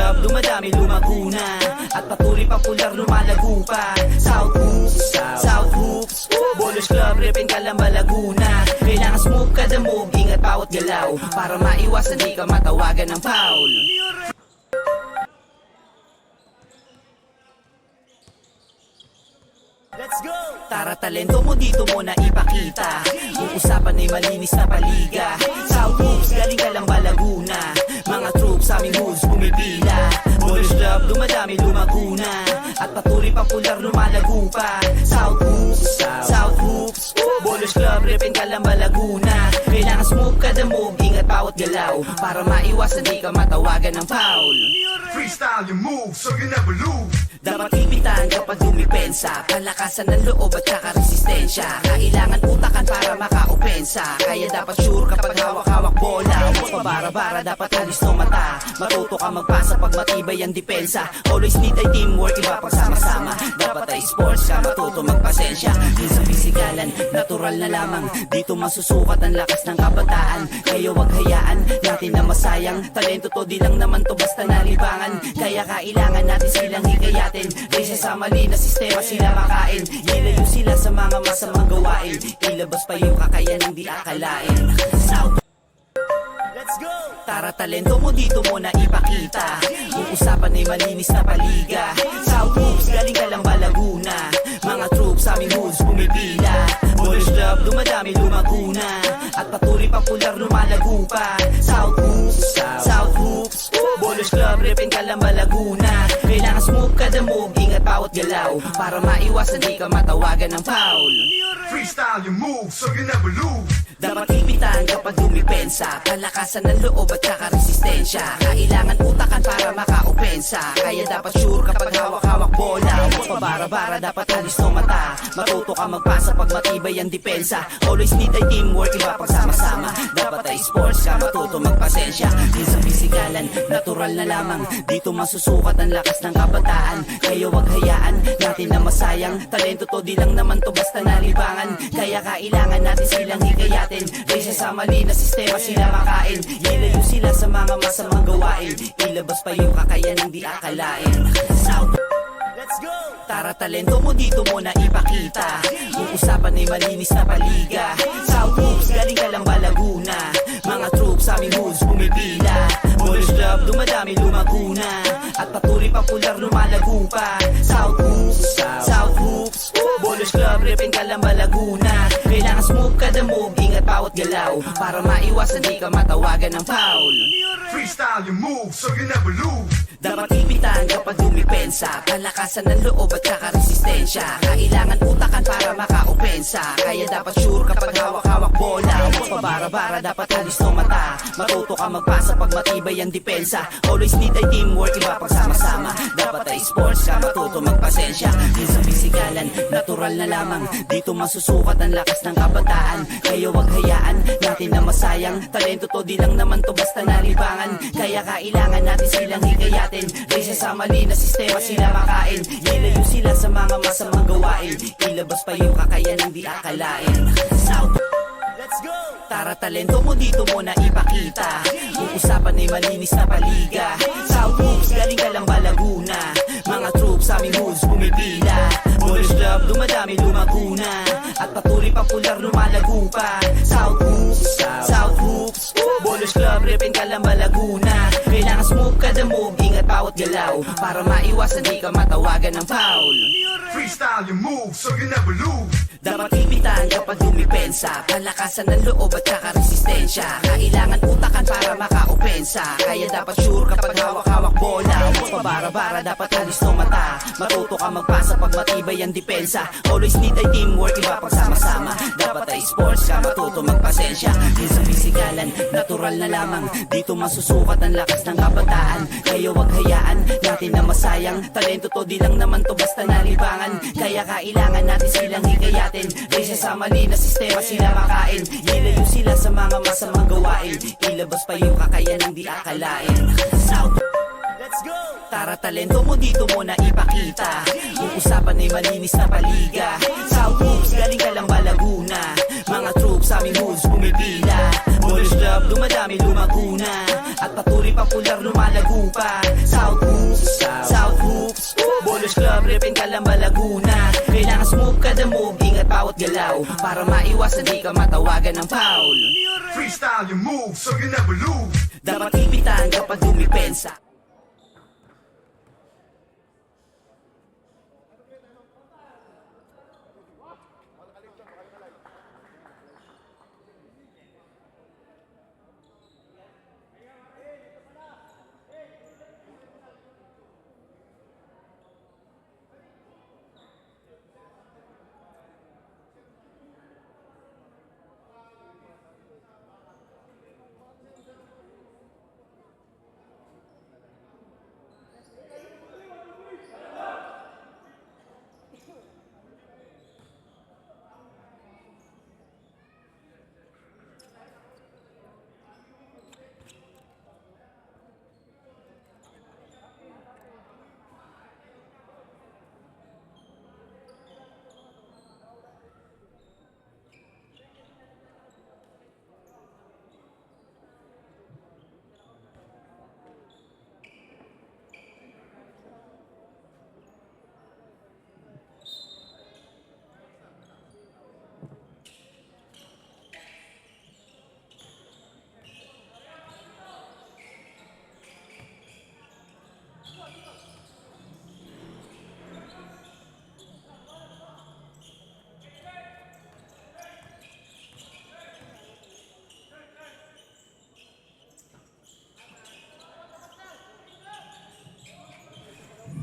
love, dumadami lumago na, at patuloy popular lumalago pa. South Hoops, South Hoops, Ballers Club, Repin Calamba, Laguna. Kailangan smooth kada move, ingat bawat galaw, para maiwasan di ka matawagan ng foul. Let's go! Tara, talento mo dito mo na ipakita. Kung usapan ay malinis na paliga. South Hoops, galing ka lang ba Laguna? Mga troops sa aming hoods pumipila. Ballers Club, dumadami lumago na, at patuloy popular lumalago pa. South Hoops, South Hoops, Ballers Club, Repin Calamba, Laguna. Kailangan smooth kada move, ingat bawat galaw, para maiwasan di ka matawagan ng foul. Freestyle your move so you never lose. Dapat ipitan kapag dumipensa, palakasan ng loob at saka resistensya. Kailangan utakan para maka-opensa, kaya dapat sure kapag hawak-hawak bola. Huwag pabara-bara, dapat alis ng mata. Matuto ka magpasa pag matibay ang depensa. Always need ay teamwork, iba pag sama-sama. Dapat ay sports ka, matuto magpasensya. Yun sa pisikalan, natural na lamang. Dito masusukat ang lakas ng kabataan. Kaya wag hayaan natin na masayang. Talento to, di lang naman to basta nalibangan. Kaya kailangan natin silang hikayatin. Kaysa sa mali na sistema sila makain. Ilayo sila sa mga masamang gawain. Ilabas pa yung kakayanang di akalain. South, let's go! Tara, talento mo dito mo na ipakita. Kung usapan ay malinis na paliga. South Hoops, galing ka lang ba Laguna? Mga troops sa aming hoods pumipila. Ballers Club, dumadami lumago na, at patuloy popular lumalago pa. South Hoops, South Hoops, Ballers Club, Repin Calamba, Laguna. Kailangan smooth kada move, ingat bawat galaw, para maiwasan di ka matawagan ng foul. Freestyle your move so you never lose. Dapat ipitan kapag dumipensa, palakasan ng loob at saka resistensya. Kailangan utakan para maka-opensa, kaya dapat sure kapag hawak-hawak bola. Huwag pabara-bara, dapat alis ng mata. Matuto ka magpasa pag matibay ang depensa. Always need ay teamwork, iba pag sama-sama. Dapat ay sports ka, matuto magpasensya. Yun sa pisikalan, natural na lamang. Dito masusukat ang lakas ng kabataan. Kaya wag hayaan natin na masayang. Talento to, di lang naman to basta nalibangan. Kaya kailangan natin silang hikayatin. Kaysa sa mali na sistema sila makain. Ilayo sila sa mga masamang gawain. Ilabas pa yung kakayanang di akalain. South, let's go! Tara, talento mo dito mo na ipakita. Kung usapan ay malinis na paliga. South Hoops, galing ka lang ba Laguna? Mga troops sa aming hoods pumipila. Ballers Club, dumadami lumago na, at patuloy popular lumalago pa. South Hoops, South Hoops, Ballers Club, Repin Calamba, Laguna. Kailangan smooth kada move, ingat bawat galaw, para maiwasan di ka matawagan ng foul. Freestyle your move so you never lose. Dapat ipitan kapag dumipensa, palakasan ng loob at saka resistensya. Kailangan utakan para maka-opensa, kaya dapat sure kapag hawak-hawak bola. Huwag pabara-bara, dapat alis ng mata. Matuto ka magpasa pag matibay ang depensa. Always need ay teamwork, iba pag sama-sama. Dapat ay sports ka, matuto magpasensya. Yun sa pisikalan, natural na lamang. Dito masusukat ang lakas ng kabataan. Kaya wag hayaan natin na masayang. Talento to, di lang naman to basta nalibangan. Kaya kailangan natin silang hikayatin. Kaysa sa mali na sistema sila makain. Ilayo sila sa mga masamang gawain. Ilabas pa yung kakayanang di akalain. South, let's go! Tara, talento mo dito mo na ipakita. Kung usapan ay malinis na paliga. South Hoops, galing ka lang ba Laguna? Mga troops sa aming hoods pumipila. Ballers Club, dumadami lumago na, at patuloy popular lumalago pa. South Hoops, South Hoops, Ballers Club, Repin Calamba, Laguna. Kailangan smooth kada move, ingat bawat galaw, para maiwasan di ka matawagan ng foul. Freestyle your move so you never lose. Dapat ipitan kapag dumipensa, palakasan ng loob at saka resistensya. Kailangan utakan para maka-opensa, kaya dapat sure kapag hawak-hawak bola. Huwag pabara-bara, dapat alis ng mata. Matuto ka magpasa pag matibay ang depensa. Always need ay teamwork, iba pag sama-sama. Dapat ay sports ka, matuto magpasensya. Yun sa pisikalan, natural na lamang. Dito masusukat ang lakas ng kabataan. Kaya wag hayaan natin na masayang. Talento to, di lang naman to basta nalibangan. Kaya kailangan natin silang hikayatin. Kaysa sa mali na sistema sila makain. Ilayo sila sa mga masamang gawain. Ilabas pa yung kakayanang di akalain. South, let's go! Tara, talento mo dito mo na ipakita. Kung usapan ay malinis na paliga. South Hoops, galing ka lang ba Laguna? Mga troops sa aming hoods pumipila. Ballers Club, dumadami lumago na, at patuloy popular lumalago pa. South walang malaguna. Kailangan smooth kada move, ingat bawat galaw, para maiwasan di ka matawagan ng foul. Freestyle your move so you never lose. Dapat ipitan kapag dumipensa.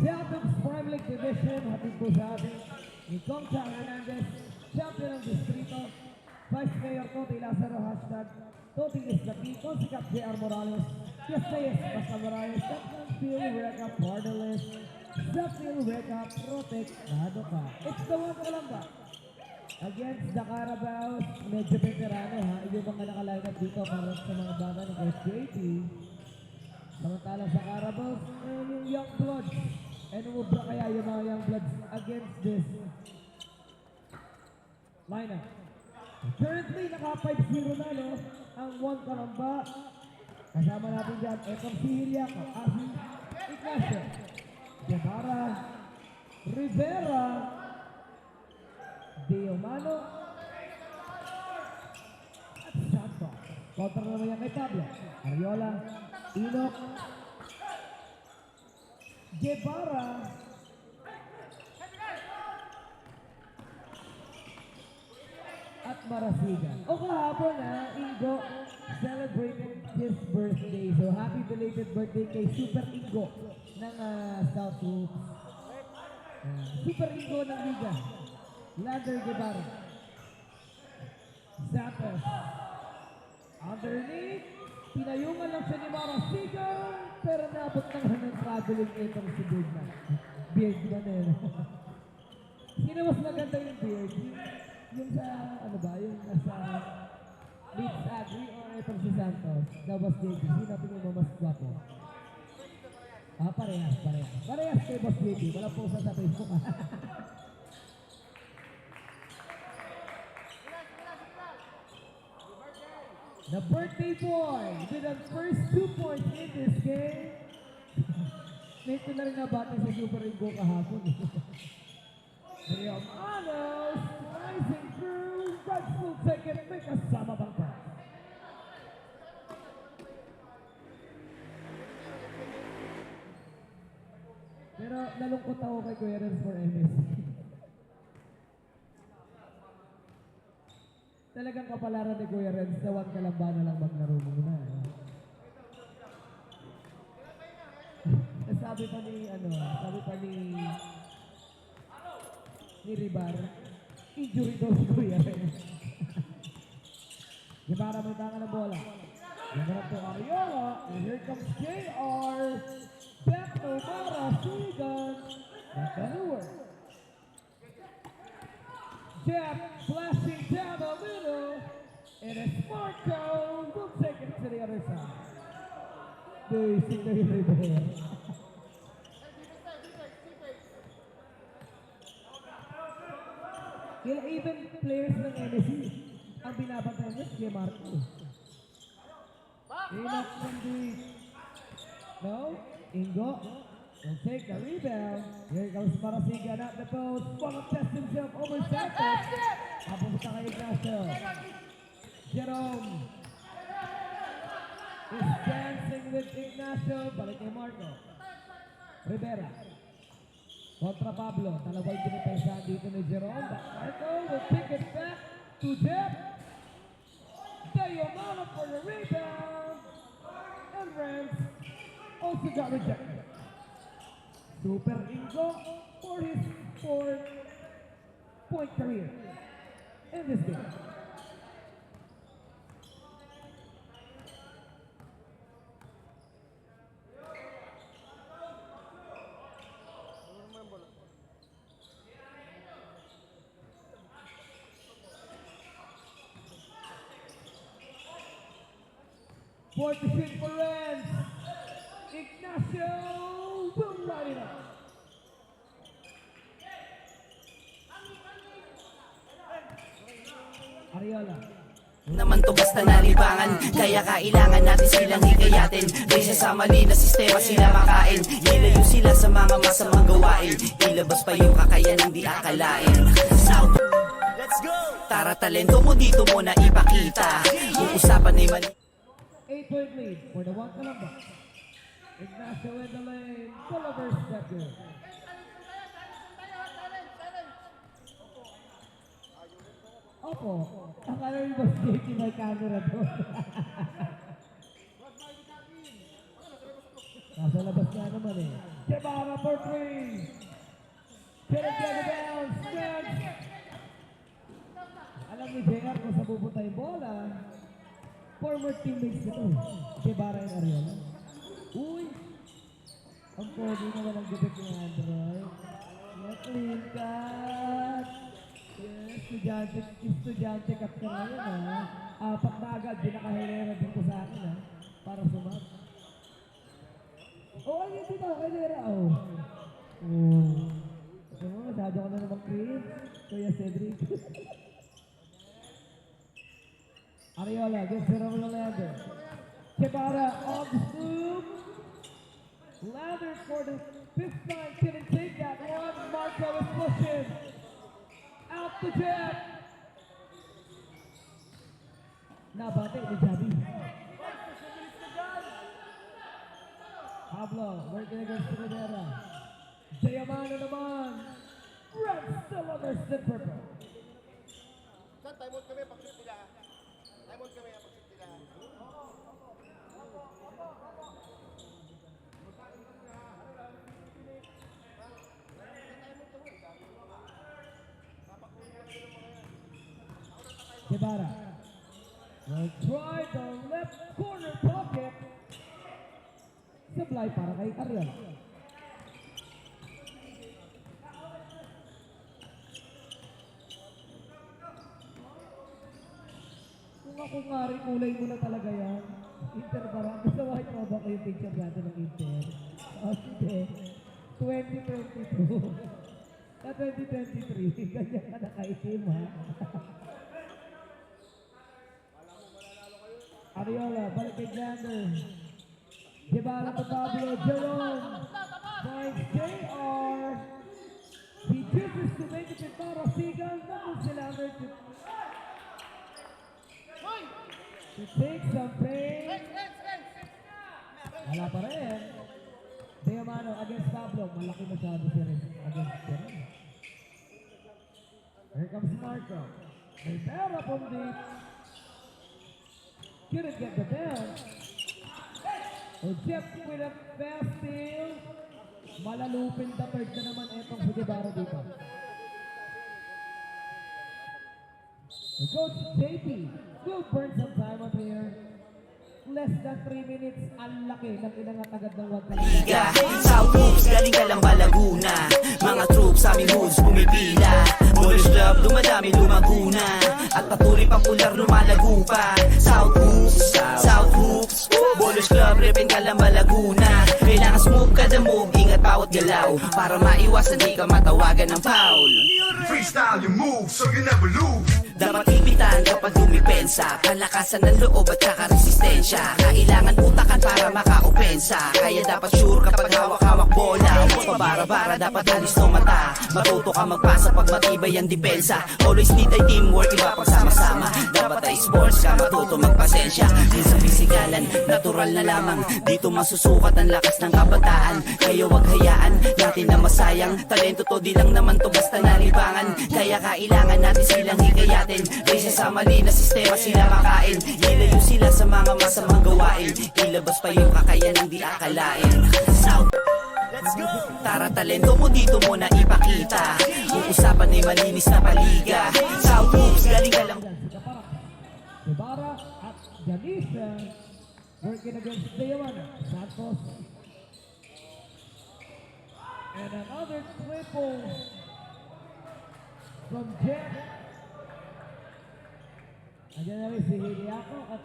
Seattle Prime League Division, hatid po sa atin ni Concha Hernandez, champion ng distrito, Vice Mayor Toti Lazaro, hashtag Toti Lisdaki, Consikat J.R. Morales, Fiestes Basta Morales, Captain Phil Reka, Pardalis, Phil Reka, Protect, Nado ka. It's the one Kalamba. Against the Carabaos, medyo veterano ha, yung mga nakaline up dito para sa mga bata ng Coach JT. Samantala sa Carabaos, yung Young Bloods. And umubra kaya yung mga Young Bloods against this lineup. Currently, naka 5-0 na, no? Ang Juan Calamba. Kasama natin dyan, Ekong Sihilya, Kakasi, Ignacio, Guevara, Rivera, Diomano, at Santos. Kontra naman yan kay Pablo, Ariola, Inok, Guevara, at Marasigan. O kahapon Ingo celebrated his birthday. So happy belated birthday kay Super Ingo ng South Roots. Super Ingo ng Liga. Lander Guevara. Santos. Underneath, pinayungan lang siya ni Marasigan, pero naabot ng hanggang traveling itong si Birdman. Birdman Sino mas maganda yung beard? Yung sa, ano ba, yung nasa Leeds Agri o itong si Santos? Boss JP, sino tingin mo mas gwapo? Parehas. Parehas kay Boss JP, wala po sa Facebook The birthday boy with the first 2 points in this game. Nito na rin nabati sa Super Ingo kahapon. Liam Anos, rising through, Reds will take it, may kasama bang pa? Pero nalungkot ako kay Kuya Renz for MSC. Talagang kapalaran ni Kuya Renz na Juan Calamba na lang maglaro muna. Sabi pa ni Ribar, injury daw si Kuya Renz. Guevara may tangan na bola. Guevara to Ariola, and here comes JR. Back to Marasigan. Back to Newer. Jeff flashing down the middle, and it's Marco. We'll take it to the other side. Basic na yung Rivera. Even players ng NSC, ang binabantay niya si Marco. Inok from the... No? Ingo. will take the rebound. Here comes Marasigan at the post. Wanna test himself over Santos. Papunta kay Ignacio. Jerome is dancing with Ignacio. Balik kay Marco. Rivera. Kontra Pablo. Dalawang dinipensa dito ni Jerome. But Marco will pick it back to Jeff. Diamano for the rebound. And Rams also got rejected. Super Ingo for his 4-point career in this game. Fourth to shoot for Rams. Ignacio will light it up. Ariola. Naman to basta nalibangan, kaya kailangan natin silang hikayatin. Kaysa sa mali na sistema sila makain, ilayo sila sa mga masamang gawain, ilabas pa yung kakayanang di akalain. South, let's go! Tara, talento mo dito mo na ipakita. Uusapan ay mali. 8-point lead for the One Columbus. Ignacio in the lane. Gulliver step in. Opo, akala niyo ba si may camera doon? Nasa labas nga naman eh. Guevara for 3. Couldn't get it down. Spence. Alam ni JR kung saan pupunta yung bola. Former teammates nito. Guevara and Ariola. Uy! Ang pogi naman ang gabit ni Android. Clean cut! Yes, estudyante cut ka ngayon ha. Apat na agad, di nakahilera dito sa akin ha. Para sumat. Oh, ayun dito, kahilera oh. Oh. Ito mo, masyado ka na naman clean. Kuya Cedric. Ariola gives it over to Lander. Guevara on the scoop. Lander for the fifth time couldn't take that one. Marco is pushing. Out the jet. Nabate ni Javi. Pablo working against Rivera. Diamano naman. Red still immersed in purple. Time out kami, pag-shoot nila. Time out kami, pag-shoot nila. Guevara will try the left corner pocket. Supply para kay Ariola. Kung ako nga rin, kulay mo na talaga yan. Inter ba rin? Gusto white mo ba ko yung picture natin ng Inter? O sige, 2022. Sa 2023, ganyan ka nakaitim ha. Ariola, balik kay Glander. Guevara to Pablo, Jerome. Finds JR. He chooses to make it with Marasigan. Namun si Lander to take some pain. Wala pa rin. Diamano against Pablo. Malaki masyado si Rin against Jerome. Here comes Marco. Rivera from deep. Couldn't get the bounce. Jeff with a fast steal. Malalupin the third na naman etong si Guevara dito. The coach JP will burn some time up here. Less than 3 minutes, ang laki ng inangat agad ng wag Liga, South Hoops, galing ka lang ba Laguna? Mga troops sa aming hoods pumipila. Boys Club, dumadami lumaguna. At patuloy pang pular lumalago pa. South Hoops, Boys Club, repin ka lang ba Laguna? Kailangan smooth kada move, ingat bawat galaw. Para maiwasan di ka matawagan ng foul. Freestyle your move so you never lose. Dapat ipitan kapag dumipensa. Palakasan ng loob at saka resistensya. Kailangan utakan para makaopensa. Kaya dapat sure kapag hawak-hawak bola. Pabara-bara dapat halis no mata. Matuto ka magpasa pag matibay ang depensa. Always need ay teamwork, iba pang sama-sama. Dapat ay sports ka, matuto magpasensya. Minsan pisikalan, natural na lamang. Dito masusukat ang lakas ng kabataan. Kaya wag hayaan natin na masayang. Talento to di lang naman to basta nalibangan. Kaya kailangan natin silang hikayatin. Kaysa sa mali na sistema sila makain. Ilayo sila sa mga masamang gawain. Ilabas pa yung kakayanang di akalain. South, let's go! Tara talento mo dito mo na ipakita. Yung usapan ay malinis na paliga. South moves, galing ka lang. Ibarra at Janisha working against Diamana Santos. And another triple from Jet. Andiyan na rin si Hiliaco at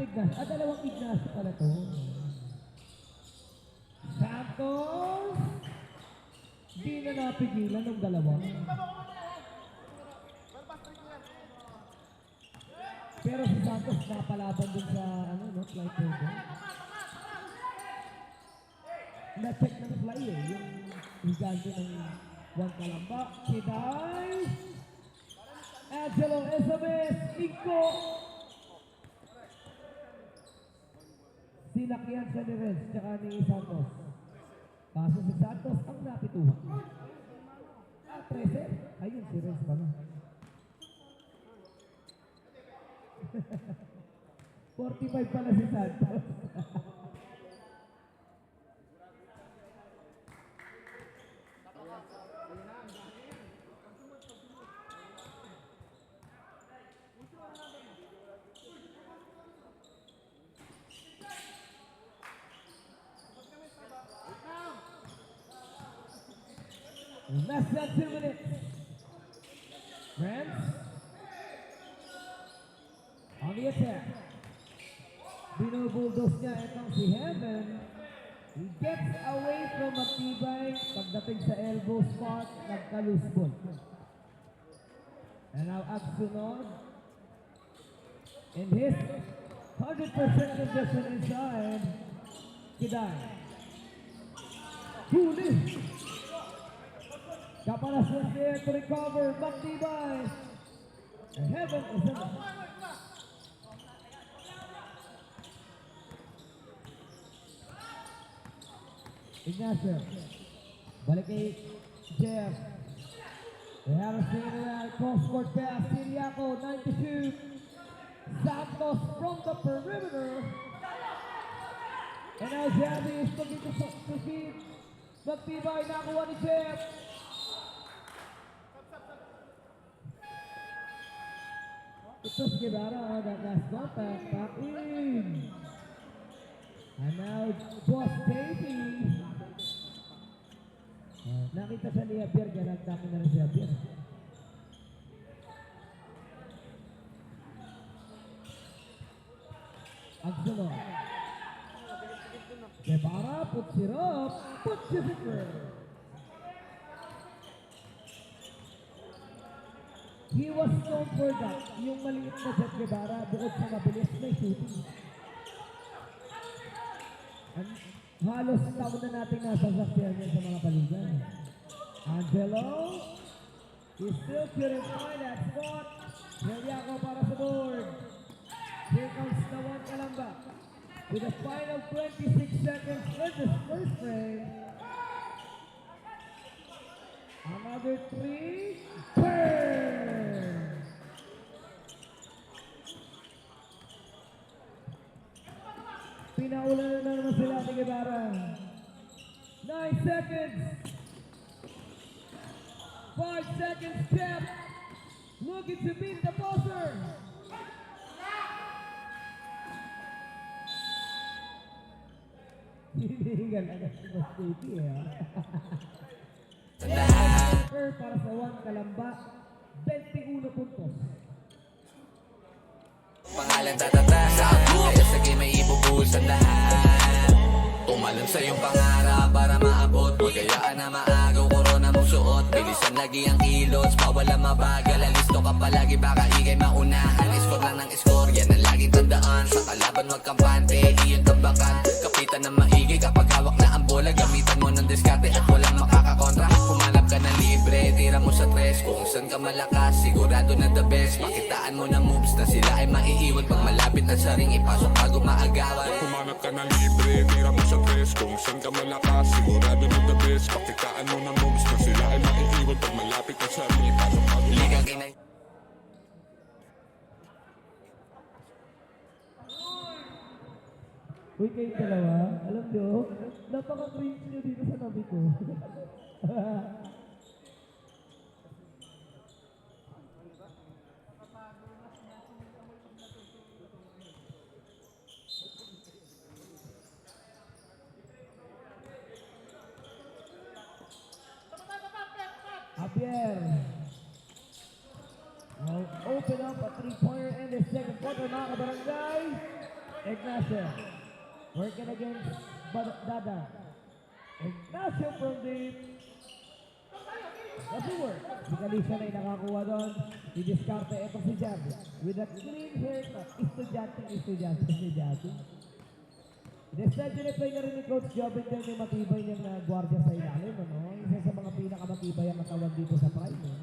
Ignacio. At dalawang Ignacio pala to. Santos. Di na napigilan ng dalawa. Pero si Santos napalaban din sa flight table. Na-check ng fly yung higante ng Juan Calamba. Kiday! Angelo Esabes! Nico! Sinakyan siya ni Renz tsaka ni Santos. Kaso si Santos ang napituhan. 13. Ayun, si Renz pa nga. 45 pala si Santos. Less than 2 minutes. Renz on the attack. Binubulldoze niya itong si Heaven. He gets away from Matibay. Pagdating sa elbow spot, nagka-loose ball. And now at sunod. In his 100% condition inside, Kiday. Huli. Kapalas was there to recover. Matibay. And Heaven is in. Ignacio. Balik kay Jeff. They haven't seen it. Cross-court pass. Siriaco, 92. Santos from the perimeter. And now Javi is looking to feed. Matibay, nakuha ni Jeff. Ito si Guevara, that last contact, back in. And now, Boss Baby. Nakita siya ni Javier, kaya nagtami na rin si Javier. Ang sunod. Guevara, puts it up, puts it in. He was known for that. Yung maliit na Jet Guevara, bukod sa mabilis, may shooting. Halos taon na natin nasa sakyan niya sa mga paligan. Angelo is still couldn't find that spot. Heliaco para sa board. Here comes the Juan Calamba with the final 26 seconds in this first frame. Another 3. Burn! Pinaula na naman sila ni Guevara. 9 seconds. 5 seconds kept. Looking to beat the buzzer. Hinihingal agad si Boss Baby para sa Juan Calamba, 21 puntos. Pangalan tatata kaya sa game may ibubuhos ang lahat. Tumalon sa iyong pangarap para maabot mo. Kayaan na maagaw, korona mong suot. Bilisan lagi ang kilos, bawal ang mabagal. Alisto ka palagi, baka ikay maunahan. Score lang ng score, yan ang laging tandaan. Sa wag kampante, iyong tambakan. Kapitan ng maigi kapag hawak na ang bola. Gamitan mo ng diskarte at walang makakakontra. Humanap ka ng libre, tira mo sa tres. Kung saan ka malakas, sigurado na the best. Makitaan mo ng moves na sila ay maiiwan. Pag malapit na sa ring, ipasok bago maagawan. Humanap ka ng libre, tira mo sa tres. Kung saan ka malakas, sigurado na the best. Pakitaan mo ng moves na sila ay maiiwan. Pag malapit na sa ring, ipasok bago Ligang kinay. Uy, kayo dalawa, alam nyo, napaka-cringe nyo dito sa tabi ko. Javier. Now open up a three-pointer in the second quarter, mga kabarangay. Ignacio. Working against Dada. Ignacio from deep. Doesn't work. Si Kalisha na yung nakakuha doon. I-discarte ito si Jab. With a clean haircut. Estudyante. Decide na play na rin ni Coach Jobin din yung matibay niyang gwardiya sa ilalim. Ano? Isa sa mga pinakamatibay ang katawan dito sa Prime. Eh.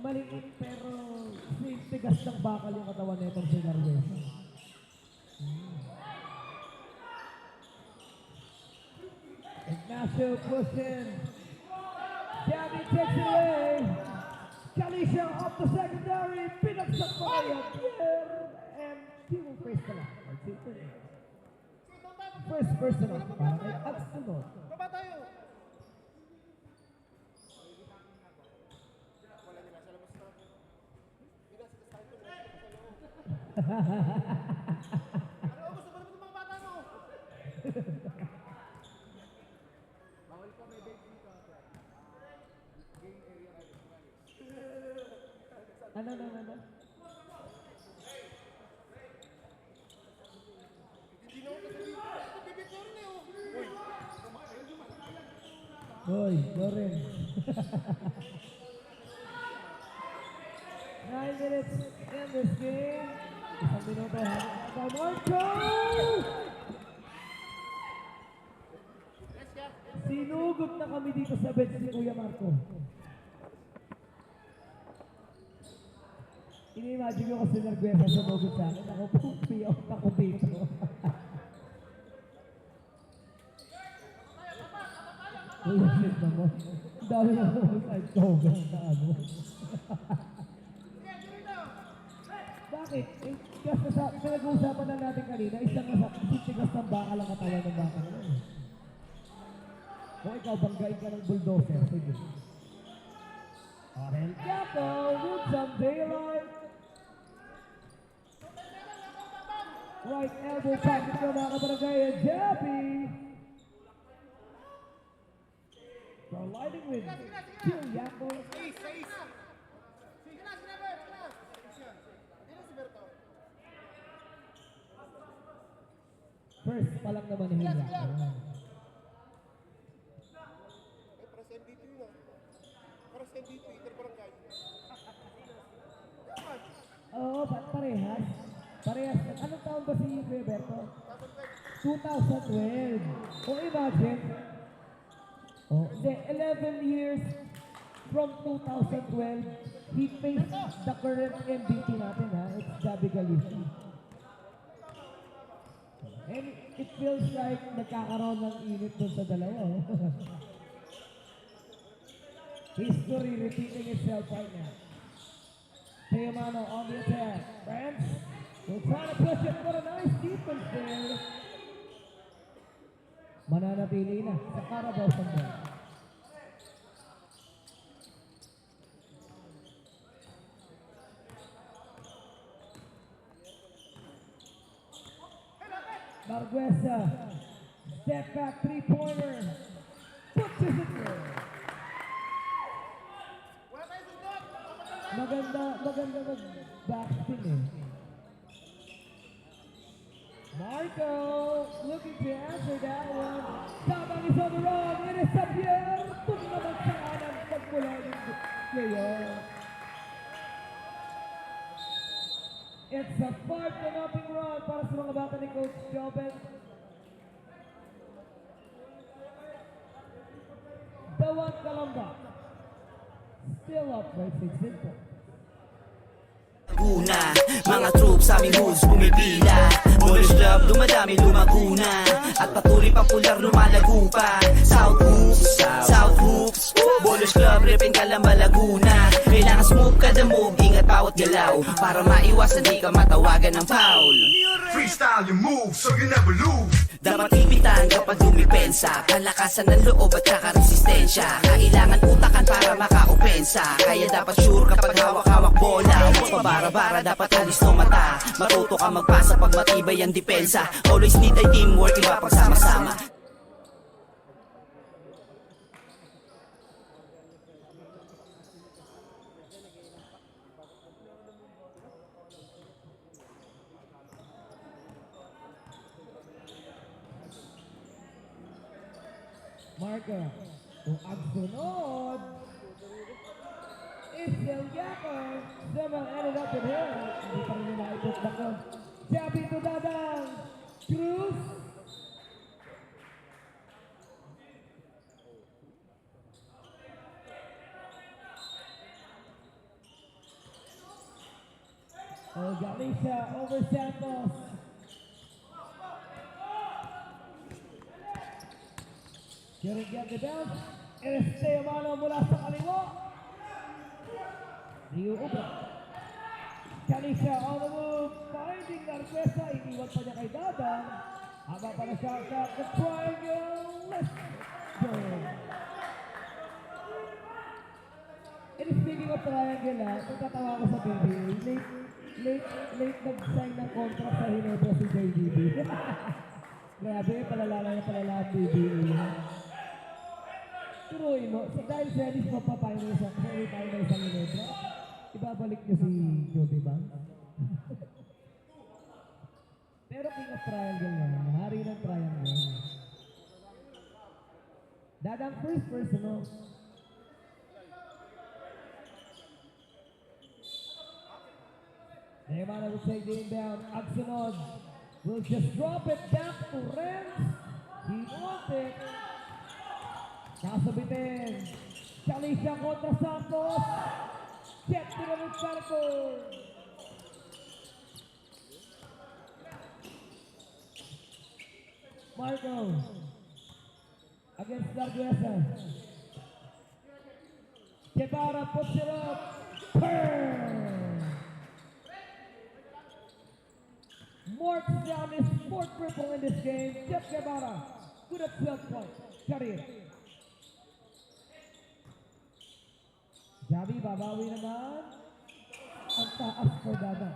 Maliit pero tigas ng bakal yung katawan na itong si Narvesa. Ignacio pushing. Gabby takes it away. Kalisha up the secondary. Pinagsak pa kaya. And he will face the line. First personal. Para kay Atsunod. Baba tayo! Ano gusto mo naman ng mga bata mo? Bawal pa may date dito. Game area. Ano? Hindi na ako kasi dito. Ito bibigyan niyo. Uy! Hoy, Loren. 9 minutes in this game. Isang minuto habang kay Marco! Sinugod na kami dito sa bench ni Kuya Marco. Ini-imagine ko kasi Narguesa sumugod sa akin. Ako pupi ako dito. Uy, shit naman. Ang dami na naman side cover na ano. Bakit? Eh, kasi sa pinag-uusapan na natin kanina, isang tigas ng bakal ang katawan ng bakal. Kung ikaw banggain ka ng bulldozer, sige. El Gato with some daylight. Right elbow packet na mga kabarangay, Jappy. Colliding with Kiliaco. Ace! Sige na, Bert! Dito si Berto. First pa lang naman ni Kiliaco. Para sa MVP yun ah. Para sa MVP, interbarangay. Oo, parehas. Parehas. Anong taon ba si Roberto? 2012. O imagine. Oh, the 11 years from 2012, he faced the current MVP natin, ha? It's Javi Galicia. And it feels like nagkakaroon ng init dun sa dalawa, oh. History repeating itself right now. Teomano on the attack. France will try to push it for a nice defense there. Mananatili na sa Carabao Sandal. Narguesa, step back three-pointer, pushes it there. Wala tayo sundot! Maganda mag-backspin eh. Marco looking to answer that one. Tabang is on the run. It is Xavier. Tung naman sa kanan pagmula ng player. It's a 5-0 run para sa mga bata ni ni Coach Joben. Dawan Calamba. Still up by 6-4. Una, mga troops sa aming hoods pumipila. Ballers Club, dumadami lumaguna. At patuloy popular lumalago pa. South Hoops Ballers Club, repin Calamba, Laguna. Kailangan smooth kada move, ingat bawat galaw. Para maiwasan di ka matawagan ng foul. Freestyle your move so you never lose. Dapat ipitan kapag dumipensa. Kalakasan ng loob at saka resistensya. Kailangan utakan para maka-opensa. Kaya dapat sure kapag hawak-hawak bola. Huwag pabara-bara, dapat alis no mata. Matuto ka magpasa pag matibay ang depensa. Always need a teamwork, iba pagsama-sama. Marco, kung ang sunod is Silgaco. Several ended up with him. Hindi pa rin nila ikot bako. Jabi to Dadang. Cruz. Galicia over Santos. Kirigyan the belt. Estefano mula sa kaliwa. Rio Ubra. Galicia on the move. Finding Narquesa. Iniwan pa niya kay Dadang. Haba pa na siya sa the triangle. Let's go. And speaking of triangle, nagtatawa ko sa PBA. Late nag-sign ng contract sa Hinebra si JDB. Grabe, palala ang PBA. Turuin mo, dahil sa Dennis mapapainay sa Hinebra, ibabalik niyo si Jody Bang. Pero king of triangle na, hari ng triangle. Dadang first person, Neymar will take the inbound. Agsunod will just drop it back to Renz. He wants it. Nasabitin. Chalisha kontra Santos. Check to the Marco. Marco against Larguesa. Guevara puts it up. Marks down his fourth triple in this game. Jeff Guevara, good at 12 points. Career. Javi, babawi naman. Ang taas for Dada.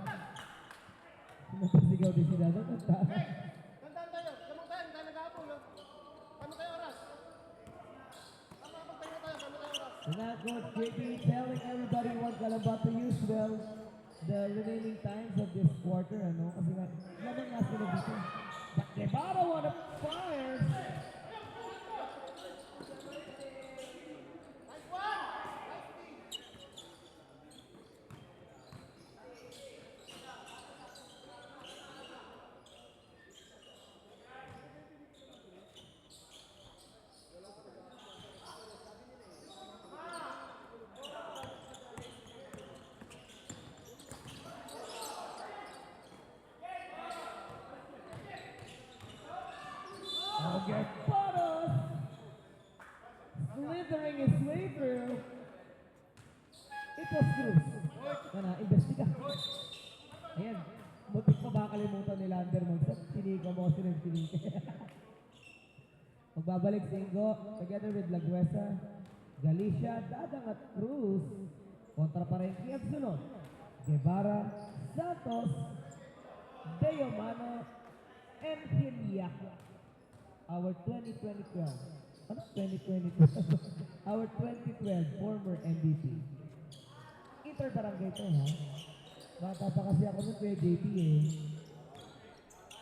Sinapasigaw din si Dada. Ang taas. Tandaan tayo. Kamang tayo. Hindi tayo nag-aapol. Kano tayo oras? Kapag tayo tayo. Kano tayo oras? And now Coach JP telling everybody what Calamba to use well the remaining times of this quarter, ano? Kasi nga, lamang nga sila dito. But Guevara wanna fire. Guevaras slithering his way through. It was Cruz. Investiga. Ayan, butik pa ba kalimutan ni Lander Sinika mo sila sinika. Magbabalik si Ingo together with Laguesa, Galicia, Dadang at Cruz. Kontra pa rin kiyag sunod. Guevara, Santos, Deomano, and Hiliaco. Our 2012. Ano? 2022. Our 2012 former MVP. Inter-barangay to, ha? Bata pa kasi ako nun kay JP, eh.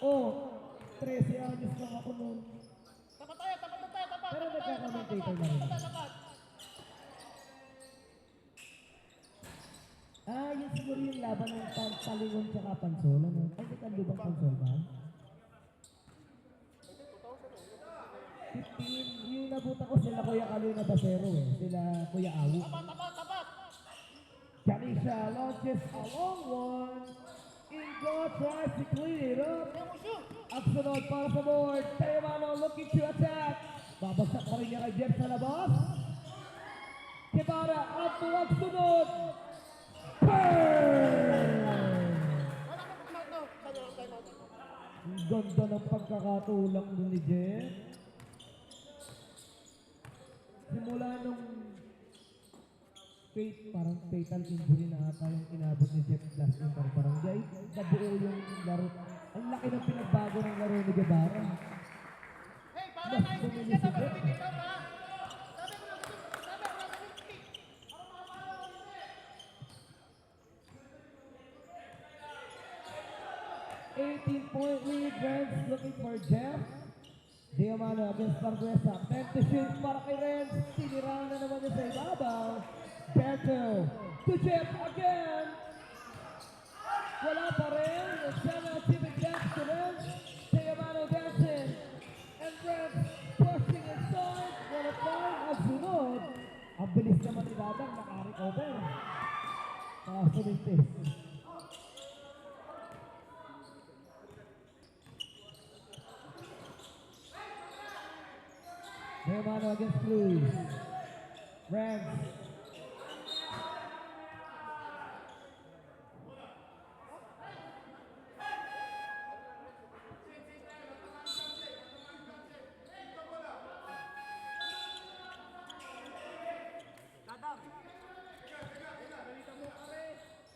Oh, 13 anos lang ako nun. Tapat tayo. Tapat. Pero nagkaka-commentator na rin. Yun siguro yung laban ng Talingon tsaka Pansol, ano? Ay, di ka lubang Pansol ba? 15. Yung nabuta ko sila Kuya Kalina Basero eh. Sila Kuya Awu. Tapat! Kanisha launches a long one. Ingo tries to clean it up. Ang sunod para sa board. Tayamano looking to attack. Babagsak pa rin niya kay Jeff sa labas. Kibara up to ang sunod. Burn! Ang ganda ng pagkakatulang doon ni Jeff. Simula nung parang fatal injury na ata yung inabot ni Jeff last Barangay. Nabuo yung laro. Ang laki ng pinagbago ng laro ni Guevara. Hey, para Mas nice bumili kiss si ka sa Jeff. pagpipit ka pa. Sabi mo lang, 18-point lead, Renz looking for Jeff. Diamano against Parguesa. 10 to shoot para kay Renz. Tinirahan na naman niya sa ibabaw. Berto to Jeff again. Wala pa rin. Channel tipping back to Renz. Diamano dancing. And Renz pushing inside. Wala pa rin ang sunod. Ang bilis naman ni Dadang naka-recover. Nakasunod. Diamano against Cruz. Rams.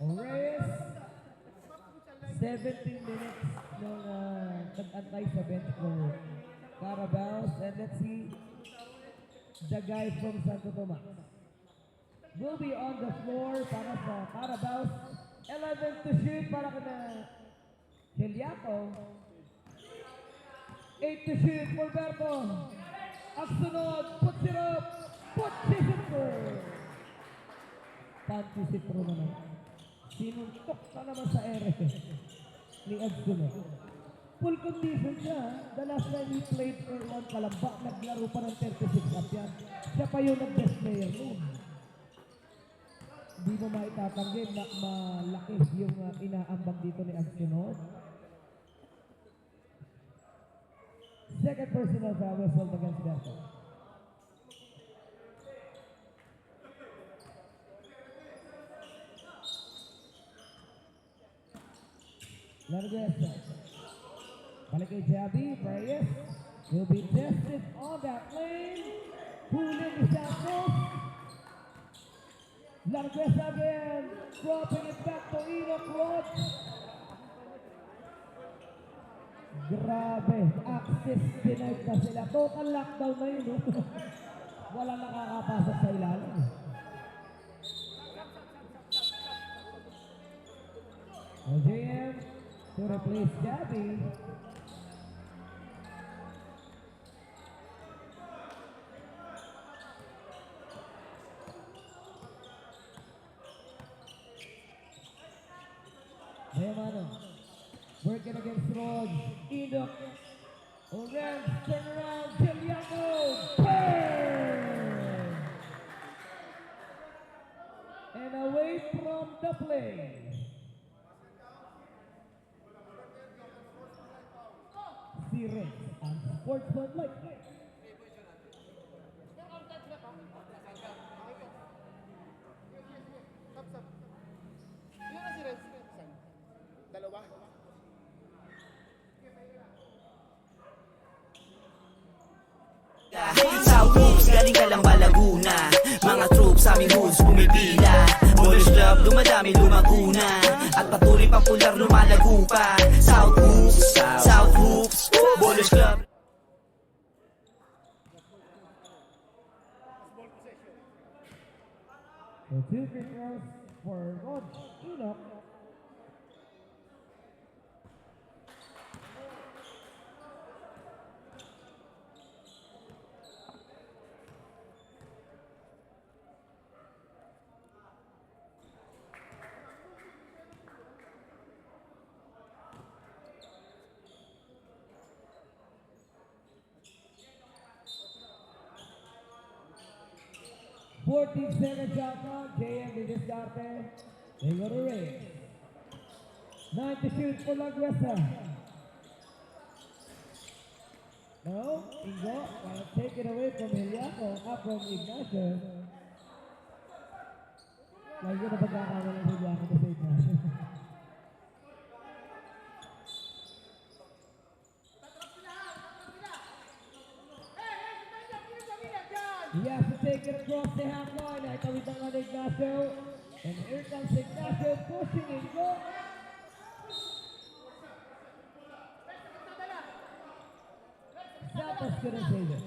Reyes, 17 minutes nung nag-antay sa bench ko. Carabaos, and let's see the guy from Santo Tomas will be on the floor para sa Carabaos. 11 to shoot para kina Heliaco. 8 to shoot for Berto. Ang sunod, puts it up. Pantisitro naman. Sinuntok na naman sa ere ni Edson. Full condition siya. The last time he played for one Kalamba, naglaro pa ng 36 up yan. Siya pa yung nag-best player noon. Hindi mo maitatanggi na malaki yung inaambag dito ni Edson. Second personal foul whistled against Berto. Larguesa. Balik kay Javi. Reyes will be tested on that lane. Pulling the Santos. Larguesa again. Dropping it back to Enoch Roach. Grabe. Access denied na sila. Total lockdown na yun. Walang nakakapasok sa ilalim. JM to replace Gabby. Diamano working against Rhodes. Enoch. Orange turn around. Giliano. Bang! And away from the play. Series ang Sportsman Light. Ilan na si Renz? Dalawa. South Hoops, galing ka lang ba Laguna? Mga troops sa aming hoods pumipila. Bowlers Club, dumadami lumaguna. At patuloy popular lumalago pa. South Hoops, Bowlers Club. So 2 free throws for Rod Enoch. 14 seconds shot clock. JM de Descarte. They go to Reyes. 9 to shoot for La Gruesa. No, Ingo, gonna take it away from Heliaco, from Ignacio. Lagi na pagkakaroon ng Heliaco sa Ignacio. He has to take it across the half line. Naitawid ang Ignacio. And here comes Ignacio pushing Ingo. Santos couldn't save it.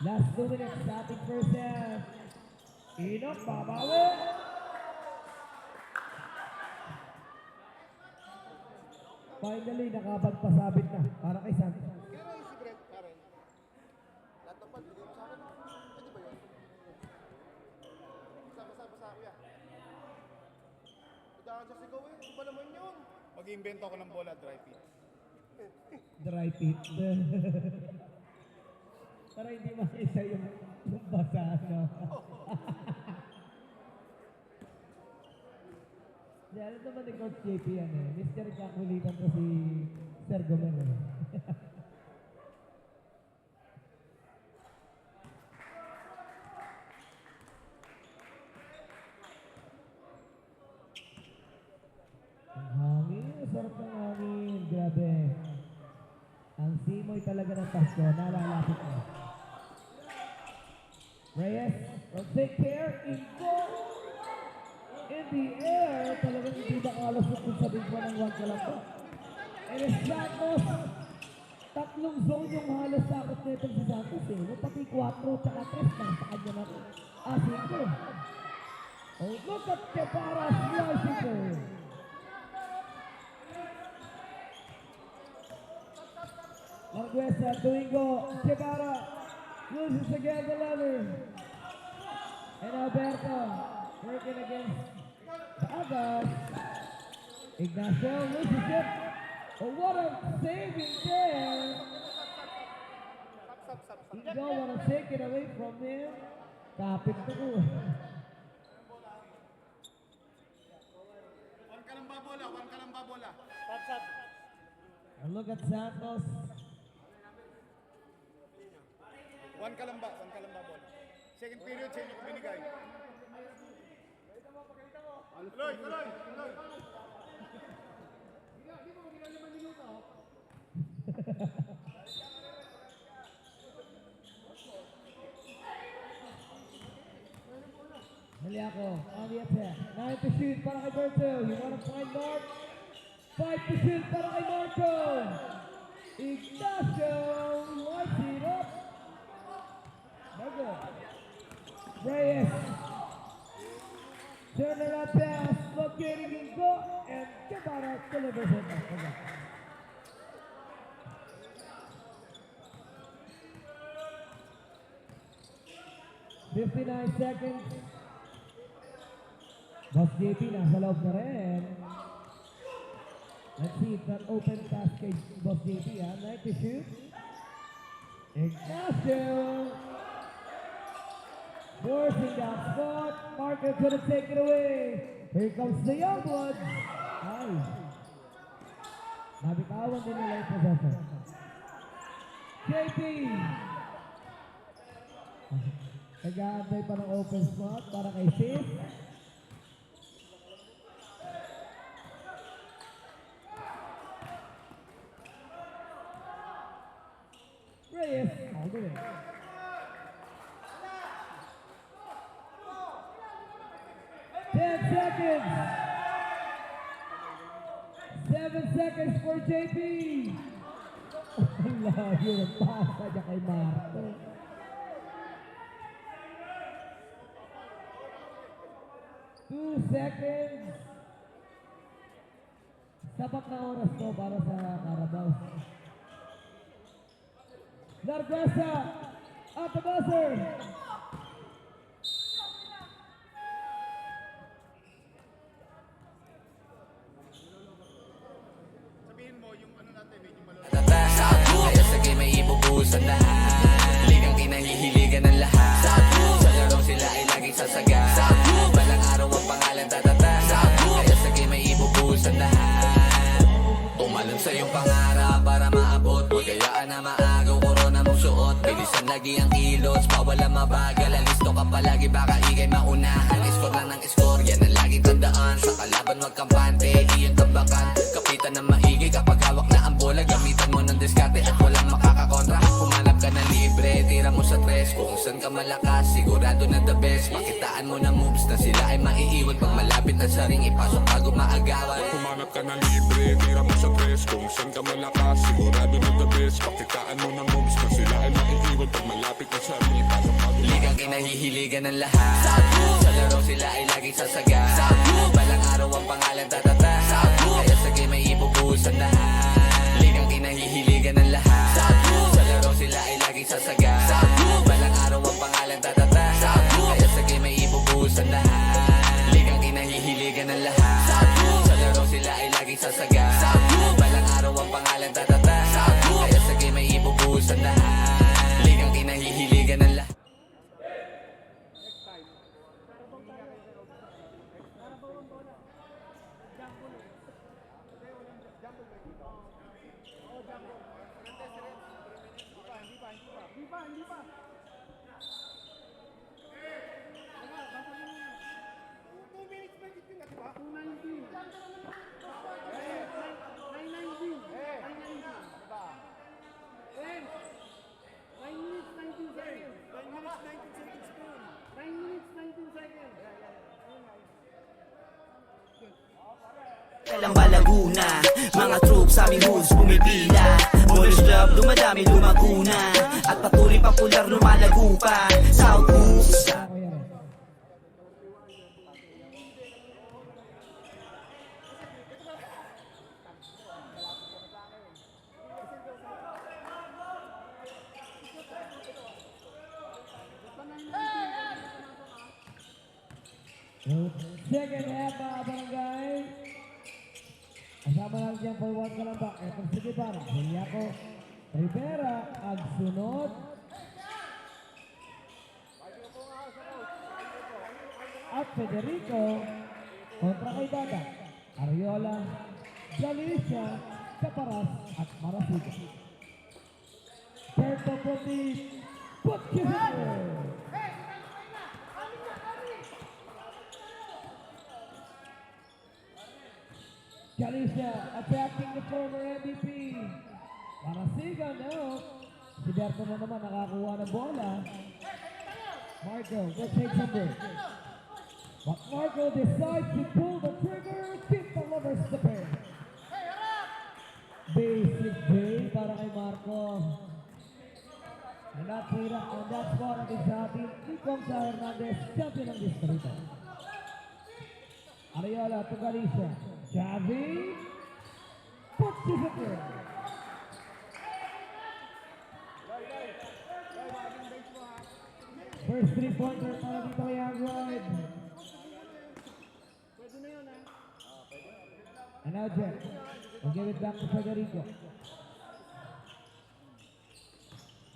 Last 2 minutes, starting first half. Enoch, babawi. Finally, nakapagpasabit na para kay Santos. Kaya si Brent, Karen. Lahat ng pan, bigay mo sa akin. Pwede ba yun? Basa-basa ako yan. Pagdakan siya sigaw eh. Iba naman yun. Mag-iimbento ako ng bola, dry fit. Dry pit. Para hindi makita yung basa, no? Di, alam naman ni Coach JP yan eh. Mr. Kakulitan ko si Sir Gomer eh. Ang hangin, sarap ng hangin. Grabe. Ang simoy talaga ng Pasko, nalalapit na. Reyes will take care. In the air, talagang hindi makalasot kung sabihin ko ng 1 kalamba. And it's Santos. Tatlong zone yung halos sakot nito si Santos eh. No, pati 4 tsaka 3 na sa kanya na. 5. Oh, look at Guevara slicing there. Arguesa, Domingo, Guevara loses again the leather. And Alberto working against Agas. Ignacio loses it. Oh, what a saving there. You don't want to take it away from him. Kapit na ko. One ka lang babola. And look at Santos. One ka lang babola. Second period, sa inyo ko binigay. Tuloy! Heliaco on the attack. 9 to shoot para kay Berto. You want to find Mark? 5 to shoot para kay Marco. Ignacio lights it up. No good. Reyes. Turnaround pass. Locating in goal. And Guevara delivers it. Okay. $59 seconds. Boss JP nasa loob na rin. Let's see if that open pass kay Boss JP ha. 9 to shoot. Ignacio. Forcing that spot. Marco gonna take it away. Here comes the Youngbloods. Ay. Nabitawan din nila yung possession. JP. Nag-aantay pa ng open spot para kay Sis. Reyes, all the way. Seconds. 7 seconds for JP. Layo ng pasa niya kay Marco. 2 seconds. Sapat na oras to para sa Carabao. Larguesa at the buzzer. Sabihin mo yung ano natin, yung malulog. Kaya sa game ay ibubuhos ang lahat. Ligang kinahihiligan ng lahat. Sa laro sila ay sa iyong pangarap para maabot mo. Kayaan na maagaw, korona mong suot. Bilisan lagi ang kilos, bawal ang mabagal. Alisto ka palagi, baka ikay maunahan. Score lang ng score, yan ang laging tandaan. Sa kalaban wag kampante, di yung tabakan. Kapitan ng maigi kapag hawak na ang bola. Gamitan mo ng diskarte at walang makakakontra. Humanap ka ng libre, tira mo sa tres. Kung saan ka malakas, sigurado na the best. Pakitaan mo ng moves na sila ay maiiwan. Pag malapit na sa ring, ipasok bago maagawan. Humanap ka ng libre, tira mo sa tres. Kung saan ka malakas, sigurado na the best. Pakitaan mo ng moves na sila ay maiiwan. Pag malapit na sa ring, ipasok bago Ligang kinahihiligan ng lahat. Sa laro sila ay laging sasaga. Balang araw ang pangalan tatata. Kaya sa game ay ibubuhos ang lahat. Ligang kinahihiligan ng lahat. Sa laro sila ay laging sasaga. Balang araw ang pangalan tatata. Kaya sa game ay ibubuhos ang lahat. Ligang kinahihiligan ng lahat. Sa laro sila ay laging sasaga. Balang araw ang pangalan tatata. Kaya sa game ay ibubuhos ang lahat. Ligang kinahihiligan ng lahat. Hindi pa. 2 minutes ba dito nga, di ba? 2:19. 9:19. 9 minutes, 19 seconds. 9 minutes, 19 seconds. Kalamba Laguna, mga troops aming moves pumipila. Morris Club, dumadami lumaguna. At patuloy popular lumalago pa. South Hoops. Second half mga barangay. Kasama lang dyan for one kalambak. Etong sige para. Juliaco Rivera ang sunod. At Federico kontra kay Dada. Ariola, Jalicia, Caparas at Marasiga. Puerto Puti, Putkiser. Jalicia attacking the former MVP. Marasiga no. Si Berto na naman nakakuha ng bola. Marco will take some break. But Marco decides to pull the trigger, keep the lovers the pair. Basic play para kay Marco. And that's it up on that spot of his ating Nicong Hernandez, champion ng distrito. Ariola to Galicia. Javi puts his appear. First three-pointer para dito kay Android. And now Jeff will give it back to Federico.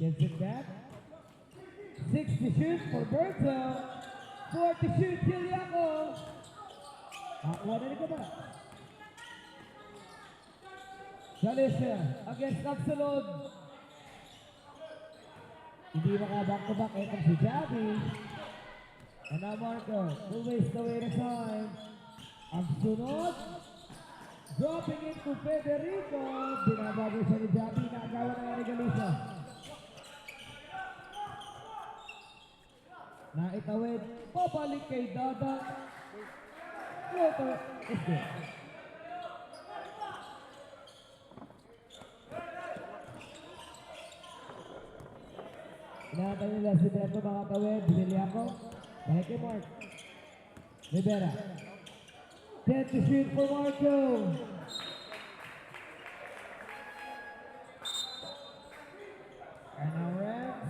Gets it back. 6 to shoot for Berto. 4 to shoot, Juliaco. Nakakuha na rin ka ba? Galicia against Kapsalod. Hindi maka-back-to-back itong si Javi. And now Marco will waste away the time. Ang sunod, dropping it to Federico. Binabago siya ni Javi, nakagawa na nga ni Galicia. Naitawid, pabalik kay Dada. Floater is good. Inaantay nila si Berto makatawid. Binili ako. Balik kay Mark. Rivera. 10 to shoot for Marco. And now Rex.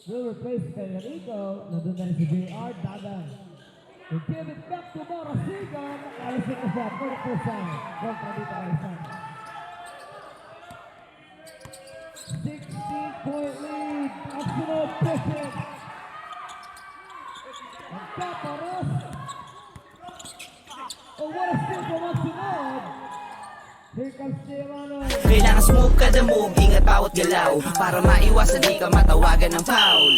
Will replace Federico. Nandun na rin si JR Dagan. To give it back to Marasiga. Nakalisin na siya for the first time. Kontra dito kay Sam. pushing. And Caparas. Oh, what a steal from Matsunod. Here comes Giovanni. Kailangan smooth kada move, ingat bawat galaw para maiwasan di ka matawagan ng foul.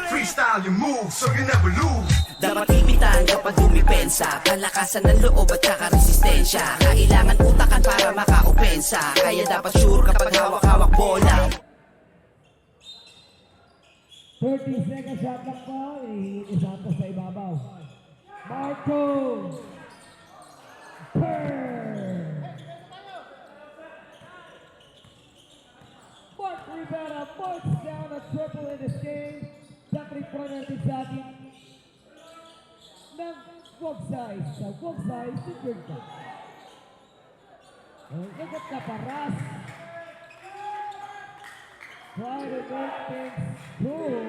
Freestyle your moves so you never lose. Dapat ipitan kapag dumipensa, kalakasan ng loob at saka resistensya. Kailangan utakan para maka-opensa, kaya dapat sure kapag hawak-hawak bola. 30 seconds shot lang pa. Ihinis Santos sa ibabaw. Marco. Mark Rivera marks down a triple in this game. Dapat front natin sa ating ng wag size. Sa wag size, si Jordan. Ang ikat na paras. Try to make things cool.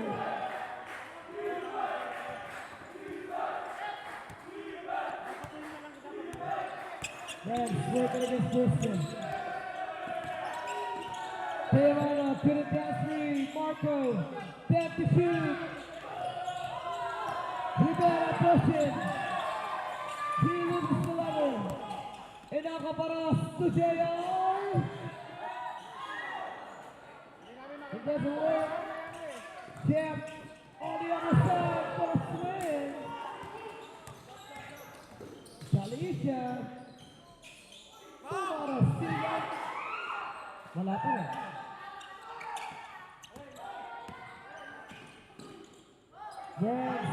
Rams working against Tristan. Taylor couldn't down three. Marco, dead to shoot. Rivera pushing. He loses the level. And Nakaparas to JR. It doesn't work. Champ on the other side for a swing. Salisha. Tumara Sigan. Wala pa rin. Rams.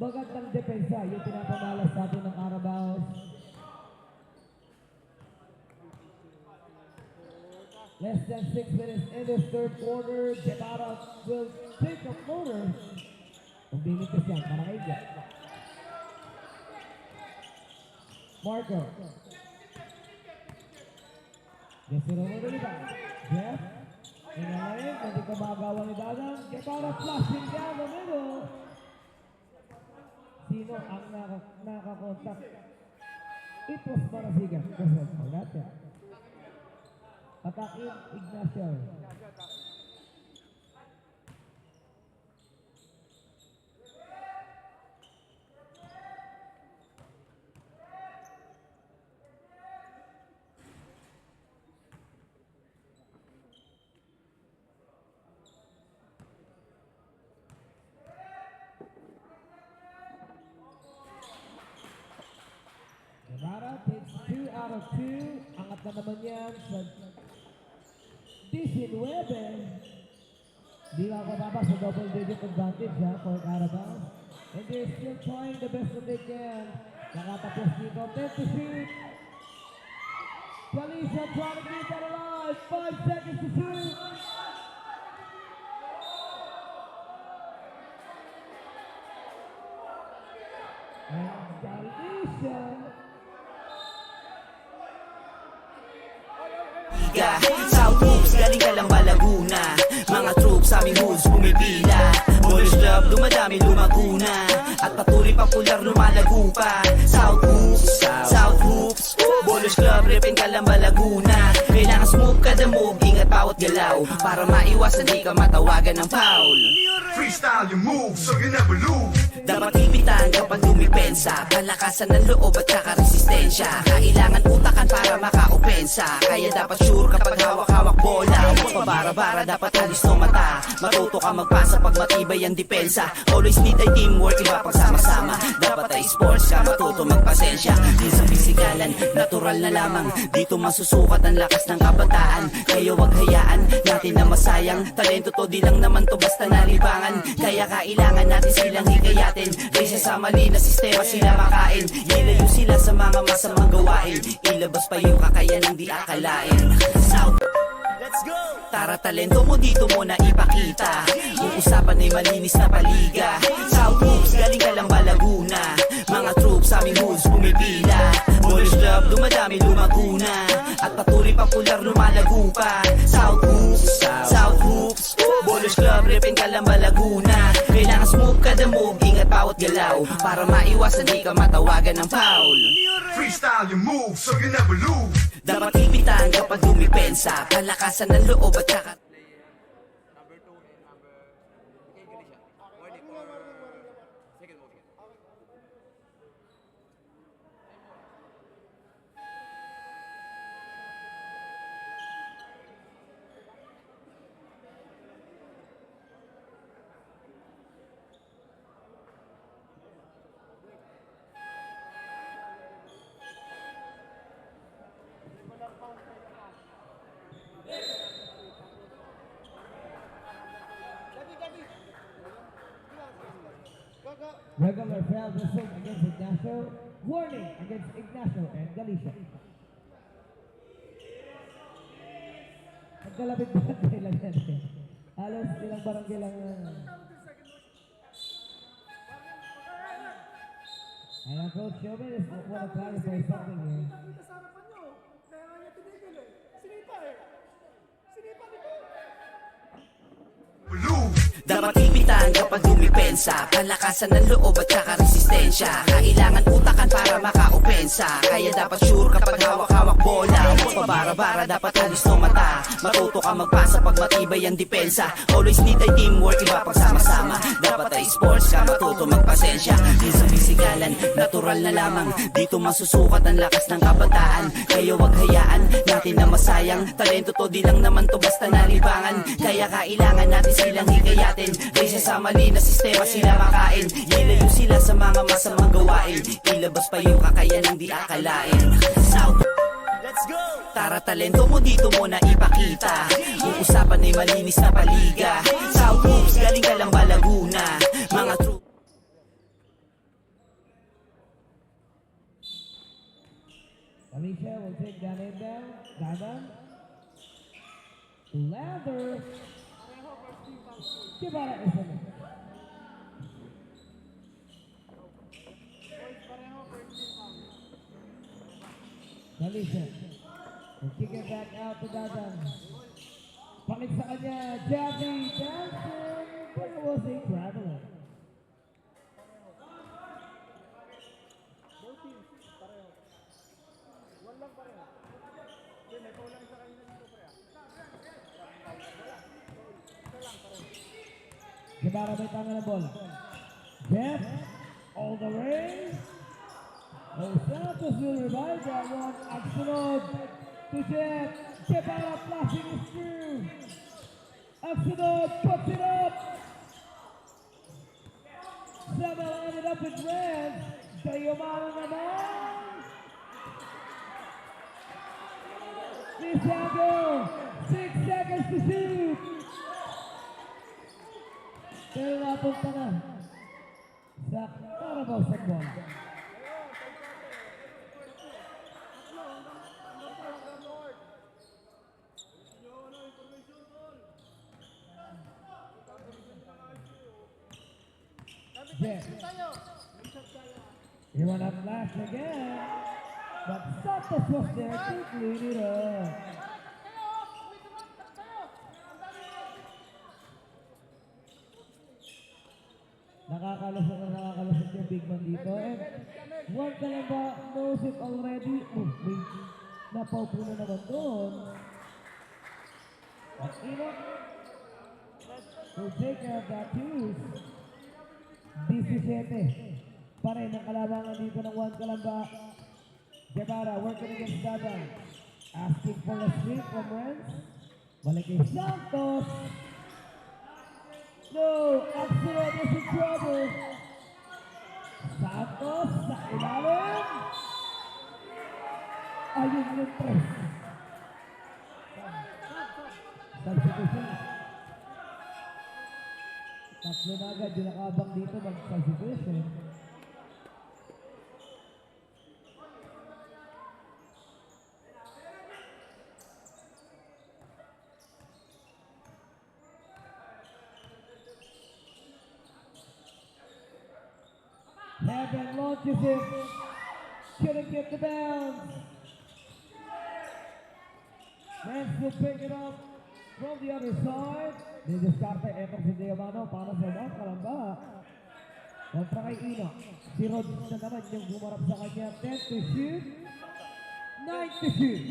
Magandang depensa yung pinapamalas natin ng Carabaos. Less than 6 minutes in the third quarter. Guevara will take a floater. Kung binitis yan, para kay Jeff. Marco. Desiro mo rin ba? Jeff. Inalain, hindi ko magawa ni Dadang. Guevara flashing down the middle. Sino ang nakakontak? It was Marasigan. Kasi natin. Atakin Ignacio. Guevara takes 2 out of 2. Angat na naman yan sa 19. Di makakababa sa double-digit advantage for Carabaos. And they're still trying the best that they can. Nakatapos dito. 10 to shoot. Felicia trying to keep that alive. 5 seconds to shoot. And Felicia. South Hoops, galing ka lang ba Laguna? Mga troops, aming hoods, pumipila. Moorish Club, dumadami, lumaguna. At patuloy popular, lumalago pa. South Hoops, Moorish Club, repin ka lang ba Laguna? Kailangan smooth kada move, ingat bawat galaw para maiwasan di ka matawagan ng foul. Freestyle your moves so you never lose. Dapat ipitan kapag dumipensa, kalakasan ng loob at saka resistensya. Kailangan utakan para maka-opensa, kaya dapat sure kapag hawak-hawak bola. Huwag pabara-bara, dapat alis no mata. Matuto ka magpasa pag matibay ang depensa. Always need ay teamwork, iba pag sama-sama. Dapat ay sports ka, matuto magpasensya. Di sa pisikalan, natural na lamang. Dito masusukat ang lakas ng kabataan. Kaya wag hayaan natin na masayang. Talento to, di lang naman to basta nalibangan. Kaya kailangan natin silang hikayatin. Kaysa sa mali na sistema sila makain. Ilayo sila sa mga masamang gawain. Ilabas pa yung kakayanang di akalain. South, let's go! Tara, talento mo dito mo na ipakita. Uusapan ay malinis na paliga. South Hoops, galing ka lang ba Laguna? Mga troops, aming hoods, pumipila. Moorish Club, dumadami, lumaguna. At patuloy popular, lumalago pa. South Hoops, Moorish Club, repin ka lang ba Laguna? Kailangan Kailangan smooth kada move, ingat bawat galaw para maiwasan di ka matawagan ng foul. Freestyle your moves so you never lose. Dapat ipitan kapag dumipensa, palakasan ng loob at saka Regular failed result against Ignacio. Warning against Ignacio and Galicia. Magkalapit barangay lang yan eh. Halos ilang barangay lang. And Coach Jobin is want to clarify something here. Nakita sa harapan nyo. Kaya nga niya tinigil eh. Sinipa eh. Sinipa nito. Lose. dapat ipitan kapag dumipensa, palakasan ng loob at saka resistensya. Kailangan utakan para makaopensa, kaya dapat sure kapag hawak-hawak bola. Huwag pabara-bara, dapat alis no mata. Matuto ka magpasa pag matibay ang depensa. Always need ay teamwork, iba pag sama-sama. Dapat ay sports ka, matuto magpasensya. Di sa pisikalan, natural na lamang. Dito masusukat ang lakas ng kabataan. Kaya wag hayaan natin na masayang. Talento to, di lang naman to basta nalibangan. Kaya kailangan natin silang hikayatin. Kaysa sa mali na sistema sila makain. Ilayo sila sa mga masamang gawain. Ilabas pa yung kakayanang di akalain. South, let's go! Tara, talento mo dito mo na ipakita. Uusapan ay malinis na paliga. South moves, galing ka lang ba Laguna? Mga true. Alicia will take that in down. Diamond. Lather. Kibara is in it. Alicia will kick it back out to Dadan. Palit sa kanya, Jackie Johnson. But it was a traveler. Kibara may tama ng bola. Jeff, all the way. Los Santos will revive that one. At sunod to Jeff. Kibara flashing his through. At sunod, puts it up. Samuel ended up with red. Dayomano naman. Lisango, 6 seconds to shoot. Pero napunta na sa Carabao sa bola. Jeff. He went up last again, but Santos was there to clean it up. Nakakalasot yung big man dito. And one ka lang ba knows it already? Oh, wait. Napaupo na naman doon. At Enoch will take care of that too. 17 pa rin ang kalabangan dito ng one kalamba. Guevara working against Dadan. Asking for a sweep from Renz. Balik kay Santos. No, Absolute is in trouble. Santos sa ilalim. Ayun yung press. Substitution. Tatlo na agad yung nakabang dito mag-substitution. Heaven launches it. Couldn't get the bounce. Rance will pick it up from the other side. Didiskarte, etong si Diamano para sa mga kalamba. Kontra kay Ino. Si Rods na naman yung bumarap sa kanya. 10 to shoot. 9 to shoot.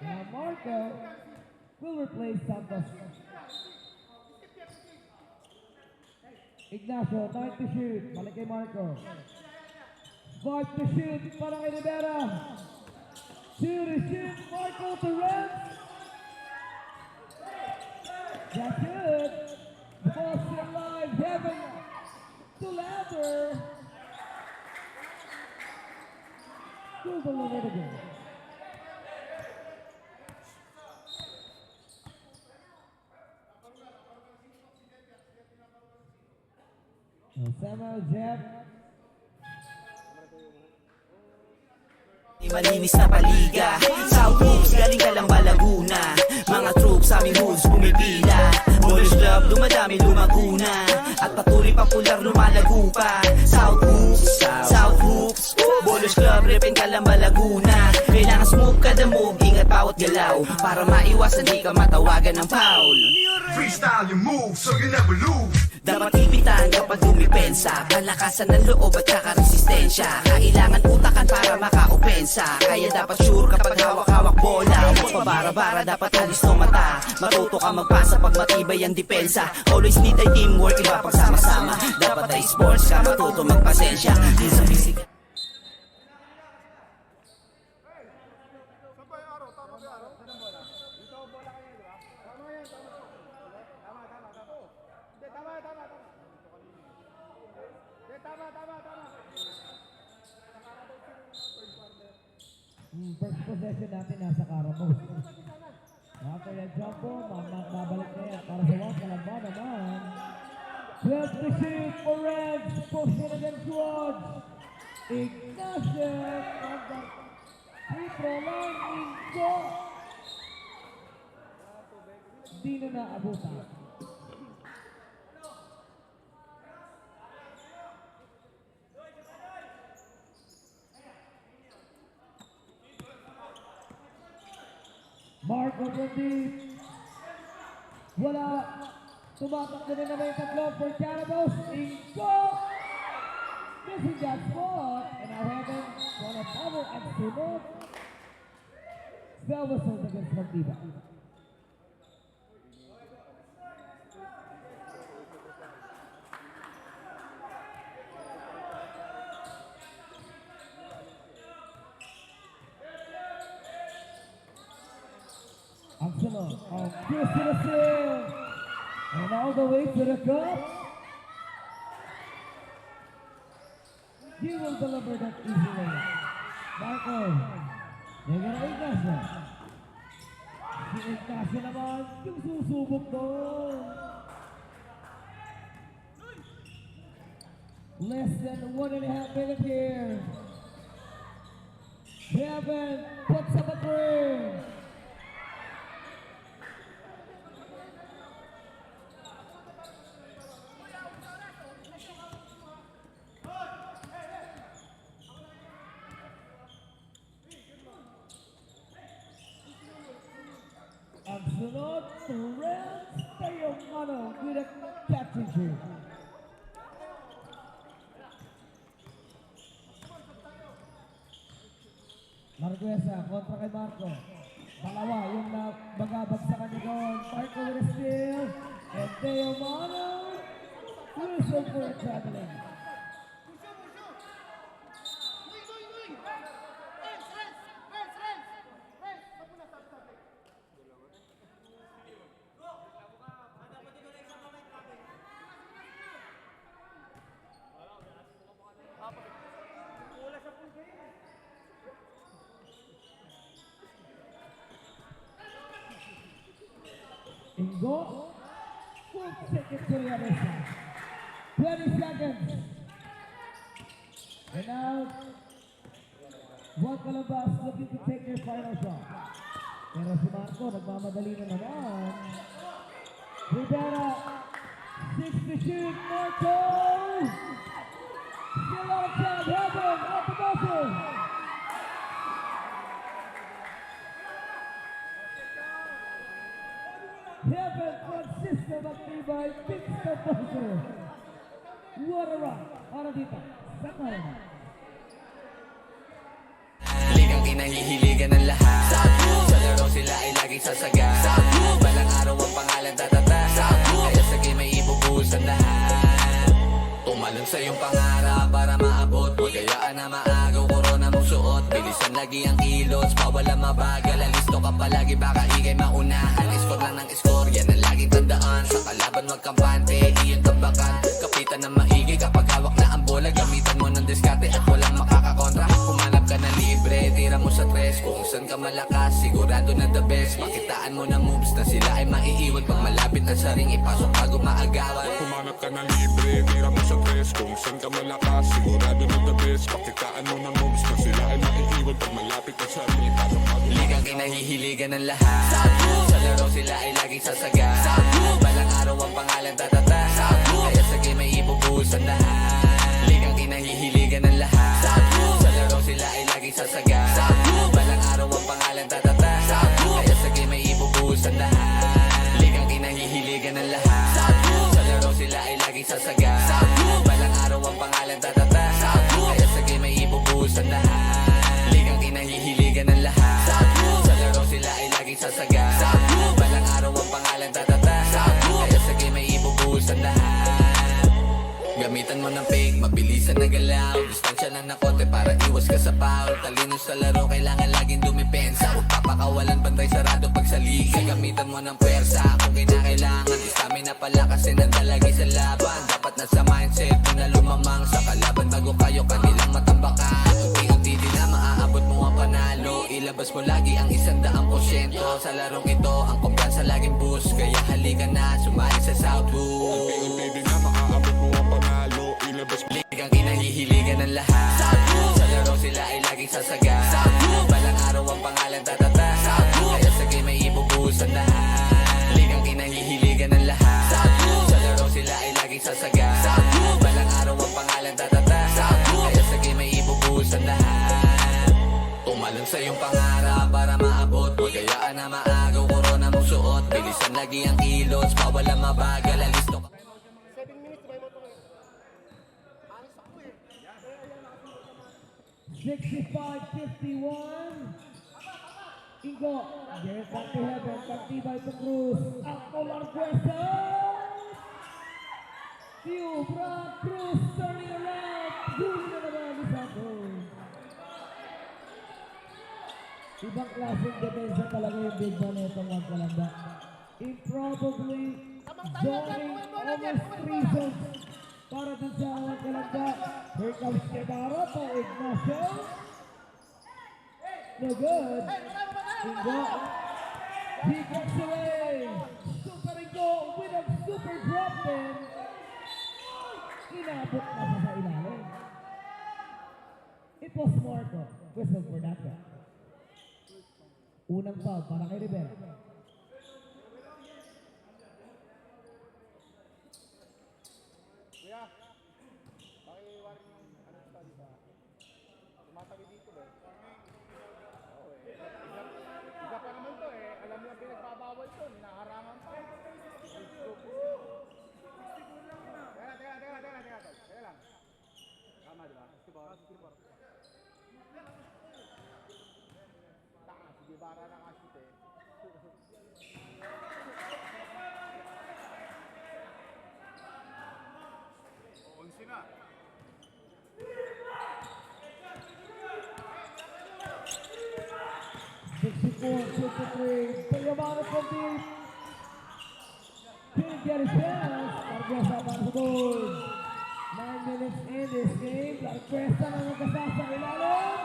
Now Marco will replace Santos. Ignacio, 9 to shoot. Balik kay Marco. 5 to shoot para kay Rivera. 2 to shoot. Marco to Reds. That's it. The ball's still alive. Devin to Ladder. Goes a little bit again. Samuel Jeff. Malinis na paliga. South Hoops, galing ka lang ba Laguna? Mga troops aming hoods pumipila. Boys Club, dumadami lumaguna. At patuloy popular lumalago pa. South Hoops, South Hoops. Bolos Club, repin ka lang ba Laguna? Kailangan smooth kada move, ingat bawat galaw. Para maiwasan di ka matawagan ng foul. Freestyle your move so you never lose. Dapat ipitan kapag dumipensa. Kalakasan ng loob at saka resistensya. Kailangan utakan para maka-opensa. Kaya dapat sure kapag hawak-hawak bola. Huwag pabara-bara, dapat halis no mata. Matuto ka magpasa pag matibay ang depensa. Always need ay teamwork, iba pag sama-sama. Dapat ay sports ka, matuto magpasensya. Minsan physical. Saan ba yung araw? Tama ba yung araw? Dito ang bola kayo, di ba? Tama yan, tama. Tama. Hindi, tama. Hindi, tama. First possession natin nasa Carabao. After that jump ball, babalik na yan para sa Juan Calamba naman. 12 to shoot for Reds. Pushing against Rods. Ignacio on the free throw line. Ingo. Di na naabutan. Marco from deep. Wala. Tumatakbo na naman yung tatlo for Carabaos. Ingo! Missing that spot. And now Heaven gonna cover and sunod. Spell whistles against Magdiba. Ang sunod. Ang kiss to the seal. And all the way to the cup. He will deliver that easily. Marco. They're gonna Ignacio. Si Ignacio naman yung susubok doon. Less than 1.5 minutes here. Kevin puts up a three. Ang sunod, Reds Diamano with a catching shoot. Marquesa kontra kay Marco. Dalawa yung bagabagsakan niya doon. Marco with a steal. And Diamano whistle for a traveling. Ingo, full ticket to the other side. 20 seconds. And now, Juan Calabas looking to take their final shot. Pero si Marco, nagmamadali na naman. Rivera, 6 to shoot, Marco! Still outside, Heaven, at the buzzer! Heaven by Vince Cardoso. What a rock! Para dito, sa corner. Ligang kinahihiligan ng lahat Sa laro sila ay laging sasaga Balang araw ang pangalan tatata Kaya sa game ay ibubuhos ang lahat Tumalon sa iyong pangarap para maabot Huwag kayaan na maagaw, korona mong suot Bilisan lagi ang kilos, bawal ang mabagal Alisto ka palagi, baka ikay maunahan Score lang ng score, yan ang laging tandaan Sa kalaban wag kampante, iyon tambakan Kapitan ng maigi kapag hawak na ang bola Gamitan mo ng diskarte at walang makakakontra Humanap ka na libre, tira mo sa tres Kung saan ka malakas, sigurado na the best Makitaan mo na moves na sila ay maiiwan Pag malapit na sa ring, ipasok bago maagawan Humanap ka ng libre, tira mo sa tres Kung saan ka malakas, sigurado na the best Pakitaan mo ng moves na sila ay maiiwan Pag malapit na sa ring, ipasok bago Ligang kinahihiligan ng lahat Sa laro sila ay laging sasaga Balang araw ang pangalan tatata Kaya sa game ay ibubuhos ang lahat Ligang kinahihiligan ng lahat Sa laro sila ay laging sasaga Balang araw ang pangalan tatata Kaya sa game ay ibubuhos ang lahat Ligang kinahihiligan ng lahat Sa laro sila ay laging sasaga Balang araw ang pangalan tatata Kaya sa game ay ibubuhos ang lahat Ligang kinahihiligan ng lahat Sa laro sila ay laging sasaga Balang araw ang pangalan tatata Kaya sa game ay ibubuhos ang lahat Gamitan mo ng fake, mabilisan na galaw Distansya lang na konti para iwas ka sa foul Talino sa laro, kailangan laging dumipensa Huwag papakawalan, bantay sarado pag sa liga Gamitan mo ng pwersa kung kinakailangan Stamina pala kasi nandalagi sa laban Dapat nasa mindset mo na lumamang sa kalaban Bago kayo kanilang matambakan Unti-unti din na maaabot mo ang panalo Ilabas mo lagi ang 100% Sa larong ito, ang kumpiyansa laging boost Kaya halika na, sumali sa Southwood Unti-unti din na maaabot mo ang panalo Ilabas mo Ligang kinahihiligan ng lahat Sa laro sila ay laging sasaga Balang araw ang pangalan tatata Kaya sa game ay ibubuhos ang lahat Ligang kinahihiligan ng lahat Sa laro sila ay laging sasaga Balang araw ang pangalan tatata Kaya sa game ay ibubuhos ang lahat Tumalon sa iyong pangarap para maabot Huwag kayaan na maagaw, korona mong suot Bilisan lagi ang kilos, bawal ang mabagal Alisto ka 7 minutes, may mo ito ngayon. Anis ako eh. 65-51. Ingo, get back to heaven, Partibay to Cruz. Ako Marquesa. Fiubra Cruz turning around. Huli na naman ni Santos. Ibang klaseng depensa talaga yung big man na itong magkalamba. Improbably zoning almost 3 zones para dun sa magkalamba. Here comes Guevara to Ignacio. No good. Ingo. He gets away. Super Ingo with a super drop in. Inabot na siya sa ilalim. It was Marco. Whistle for that one. Unang foul para kay Rivera. Kuya, pakiwarin yung ano ito, di ba? Tumatabi dito ba? Oo eh. Iga pa naman to eh. Alam mo yung pinagbabawal to. Hinaharangan pa. Teka lang. Tama di ba? Basketball. Taka, si Guevara na kasi eh. Sina? Payamano from deep. Didn't get a chance. Marquesa para sa goal. 9 minutes in this game. Marquesa na nagkasasa ilalim.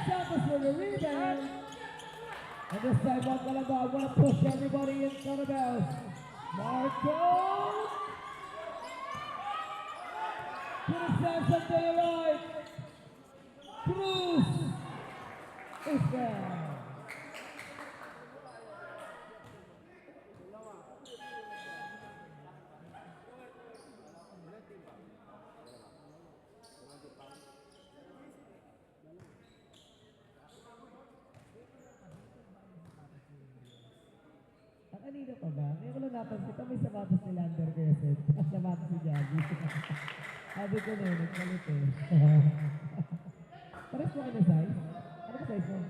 Santos for the rebound. And this time, Magkalamba, I want to push everybody in front of us. Marcos. To the stands up to the right. Cruz is there. At I need a O ba? Ngayon ko lang napansin, ito may sapatos ni Lander kaya set. Sapatos ni Jaggy. Sabi ko na yun, nagpalit eh. Pares mo ka na size? Ano ba size mo?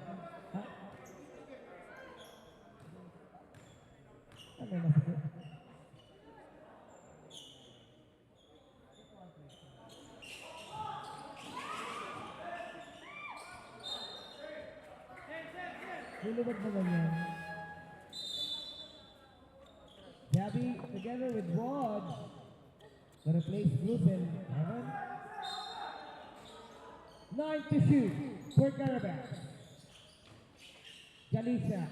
Ha? Ano na sige? Lulubad na ganyan. Gabby together with Rod. Gonna place Ruben. 9 to shoot for Carabas. Jalisha.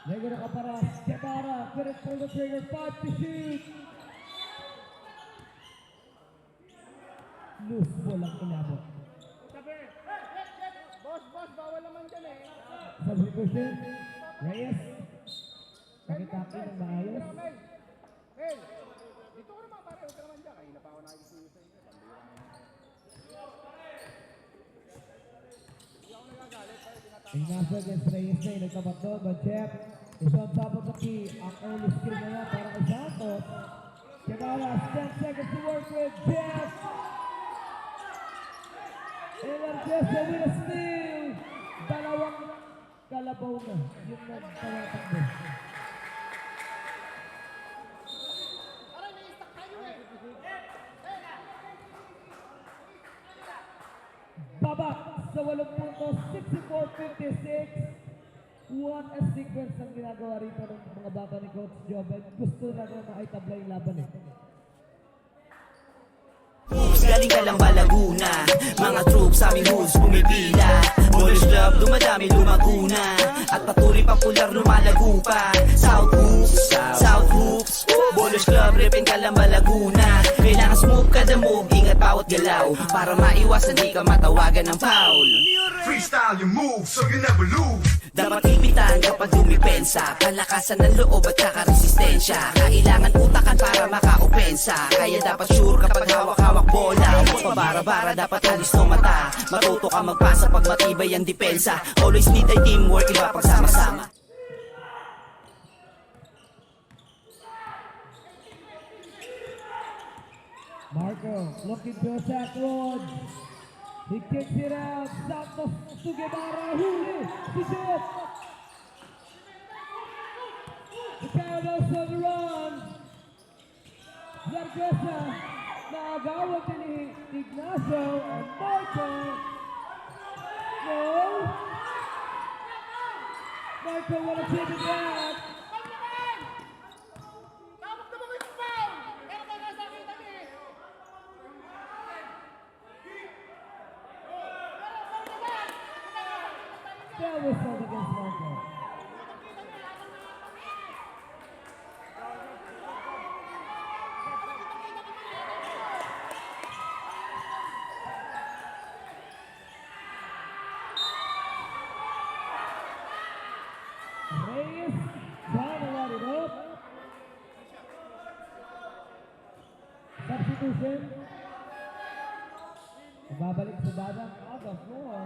Lego na kaparas. Guevara. Couldn't pull the trigger. 5 to shoot. Loose ball ang inabot. Boss, bawal naman dyan eh. Substitution. Reyes. Pakitaki ng maayos. Mel! Mel! Dito ko naman pare, huwag ka naman dyan. Kanina pa ako nakikisuyo sa inyo. Pambira naman. Hindi ako nagagalit. Pare, tinatama. Ignacio against Reyes na yung nagtapat doon. But Jeff is on top of the key. Ang early skill na yan para kay Santos. Guevara, 10 seconds to work with. Jeff! Energisa with a steal! Dalawang kalabaw na yung nagtawatakbo. Babak sa 8 puntos, 64-56. What a sequence ang ginagawa rito ng mga bata ni Coach Joven. Gusto na makaitabla yung laban eh. Galing ka lang ba Laguna? Mga troops aming hoods pumipila. Boys Club dumadami lumaguna. At patuloy popular lumalago pa. South Hoops Bolos Club repin ka lang ba Laguna? Kailangan smooth kada move, ingat bawat galaw para maiwasan di ka matawagan ng foul. Freestyle your move so you never lose. Dapat ipitan kapag dumipensa. Palakasan ng loob at saka resistensya. Kailangan utakan para makaopensa. Kaya dapat sure kapag hawak-hawak bola. Huwag pabara-bara, dapat alis ng mata. Matuto ka magpasa pag matibay ang depensa. Always need a teamwork, iba pagsama-sama. Marco looking to attack Rod. He kicks it out. Santos to Guevara. Huli. Si Jeff. The Cowboys on the run. Zargesa. Naagawan din ni Ignacio and Marco. No. Marco wanna take it back. That was held against Marco. Reyes trying to let it up. Substitution. Babalik sa dadang on the floor.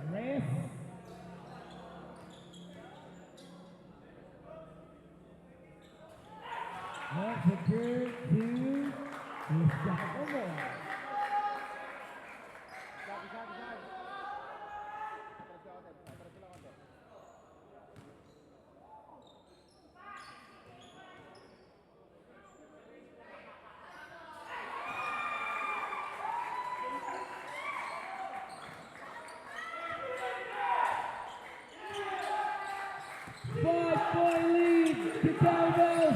Reyes. Once again to Giacomo. Five-point lead to Cowboys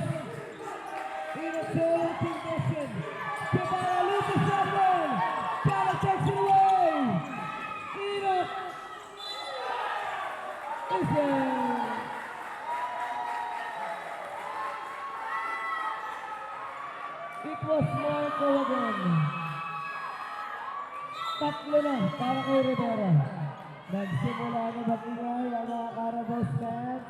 in a total condition. Guevara loses that one. Cowboys takes it away. Enoch is in. It was Marco Tatlo na para kay Rivera. Nagsimula na mag-ingay ang mga Carabaos fans.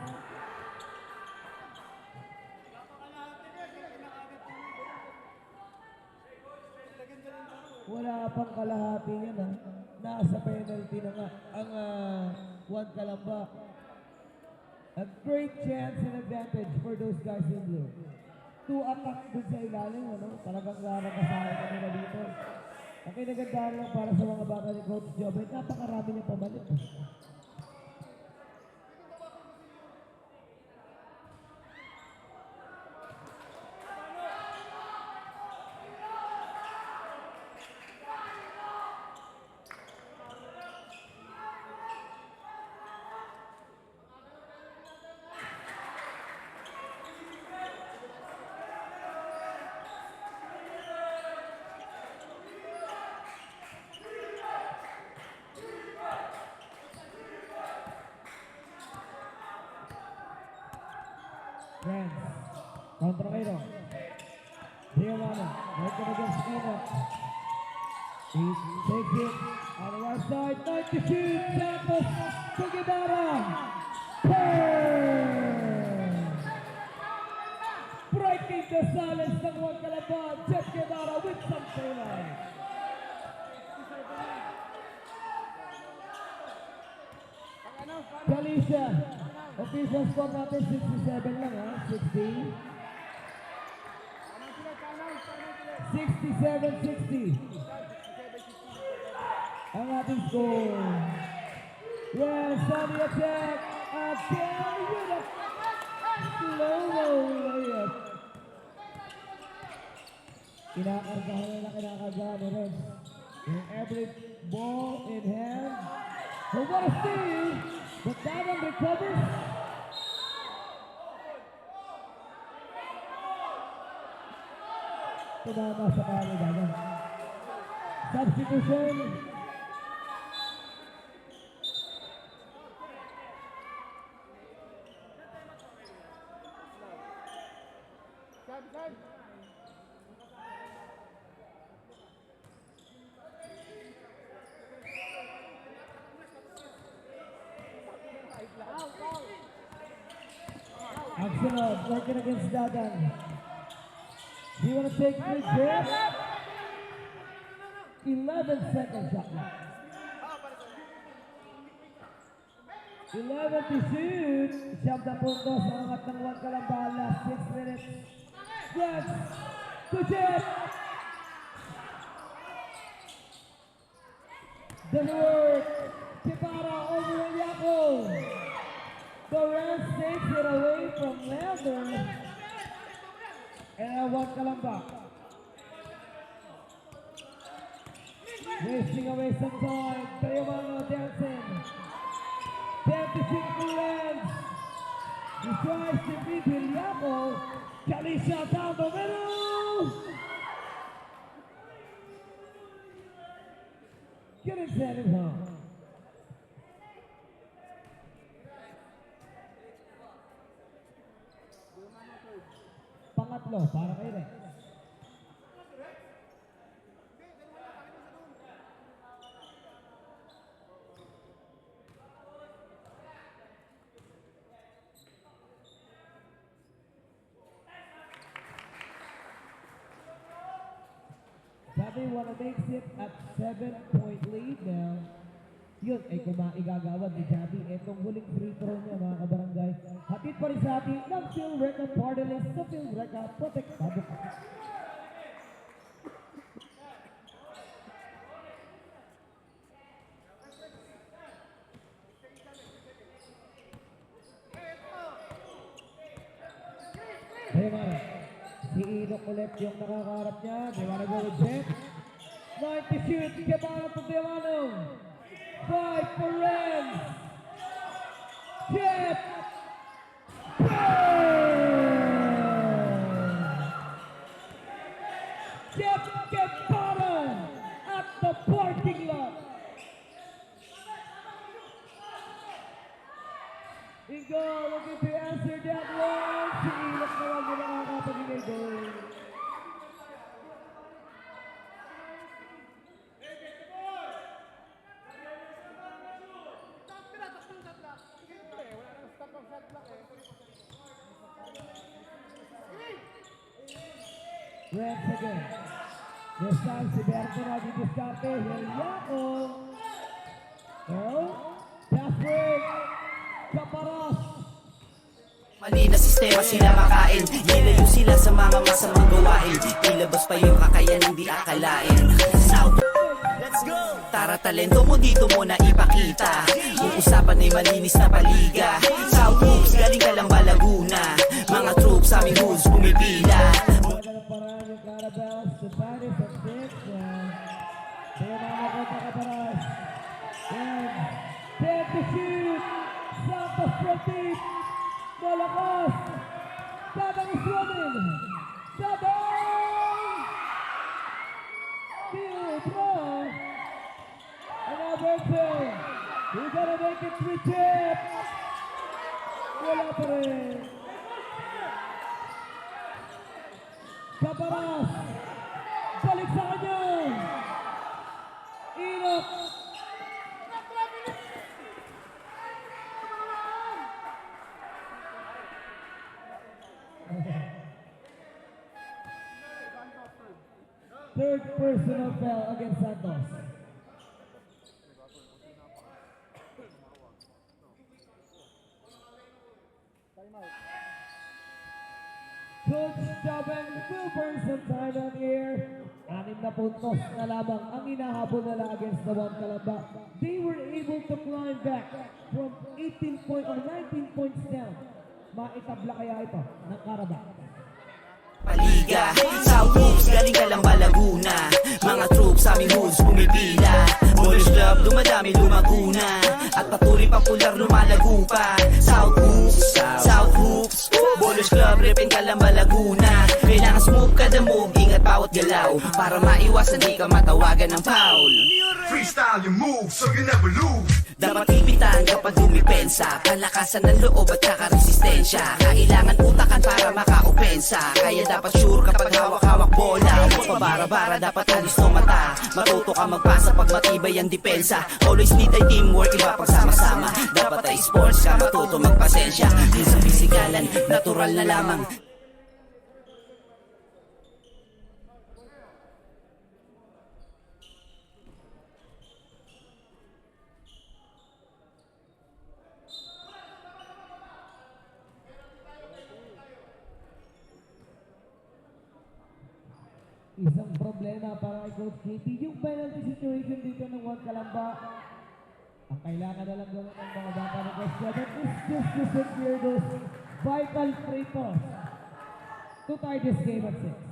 Wala pang kalahati yan ha. Nasa penalty na nga ang Juan Calamba. A great chance and advantage for those guys in blue. To attack dun sa ilalim, ano? Talagang rarakasahin ka nila dito. Ang kinagandaan lang para sa mga bata ni Coach Jobert, napakarami niya pabalik. Friends, kontra kayo. Diamano, right ka na dyan sa kina. He takes it on the right side, 9 to shoot, Santos, Pugidara. Breaking the silence ng Juan Calamba, Jeff Guevara with some daylight. Galicia, official score natin 67 lang ha, 60. 67-60. Ang ating score. Yes, on the attack. Again with a slow layup. Kinakargahan na kinakargahan ni Reds. In every ball in hand. So what a steal! But Dagan recovers. Tumama sa kanya Dagan. Substitution. Sad. Axelov working against Dagan. Do you want to take the grip? 11 seconds shot clock. 11 to shoot. Siyam na puntos ang angat ng Juan Calamba. Last 6 minutes. Yes! To Jeff! Doesn't work. Kipara over Yako. The Rams takes it away from Lander. And Juan Calamba. Wasting away some time. Diamano dancing. 10 to shoot for Rams. He tries to beat Yako. Galicia down the middle. Get it, send him home. Pangatlo para kay Rex. Sabi, wanna makes it at 7-point lead now. Yun, ay kumaigagawad ni Javi. Itong huling free throw niya mga kabarangay. Hatid pa rin sa atin ng Phil Reca Party List sa Phil Reca Protektado ka. Diamano. Si Inok ulit yung nakakaharap niya. They wanna go with Jeff. 90 shoot. Kebara to Diamano. 5 for Rams. Jeff. Jeff Kebara at the parking lot. Ingo looking to answer that one. Si Inok naman yung nakakapagigay goal. Reds again. This time si Berto nag-discarte. Heliaco. Oh, Jasper. Caparas. Mali na sistema sila makain. Ilayo sila sa mga masamang gawain. Ilabas pa yung kakayanan di akalain. South, let's go! Tara talento mo dito mo na ipakita. Yung usapan ay malinis na paliga. South Hoops, galing ka lang ba Laguna? Mga troops sa aming hoods pumipila. Magandang paraan yung Carabels. Suparis at six. Kaya mga kota Caparas. And 10 to shoot. Santos from deep. Malakas! Dadang is running! Dadang! Deal draw! Another two! We gotta make it 3 chip! Wala pa rin! Caparas! Balik sa kanya! Inok! Third personal foul against Santos. Coach Jaben will burn some time on here. 6 na puntos na lamang ang inahabol nila against the One Calamba. They were able to climb back from 18 point or 19 points down. Maitabla kaya ito ng Carabao. Paliga, South Hoops, galing ka lang ba Laguna? Mga troops sa aming hoods pumipila. Boys Club, dumadami lumaguna. At patuloy popular lumalago pa. South Hoops, Boys Club, repin ka lang ba Laguna? Kailangan smooth kada move, ingat bawat galaw. Para maiwasan di ka matawagan ng foul. Freestyle your moves so you never lose. Dapat ipitan kapag dumipensa. Kalakasan ng loob at saka resistensya. Kailangan utakan para maka-opensa. Kaya dapat sure kapag hawak-hawak bola. Huwag pabara-bara, dapat alis no mata. Matuto ka magpasa pag matibay ang depensa. Always need ay teamwork, iba pagsama-sama. Dapat ay sports ka, matuto magpasensya. Minsan pisikalan, natural na lamang. Isang problema para kay Coach KP. Yung penalty situation dito ng One Calamba. Ang kailangan na lang gawin ng mga bata ng Coach Jaben is just to secure those vital free throws to tie this game at 6.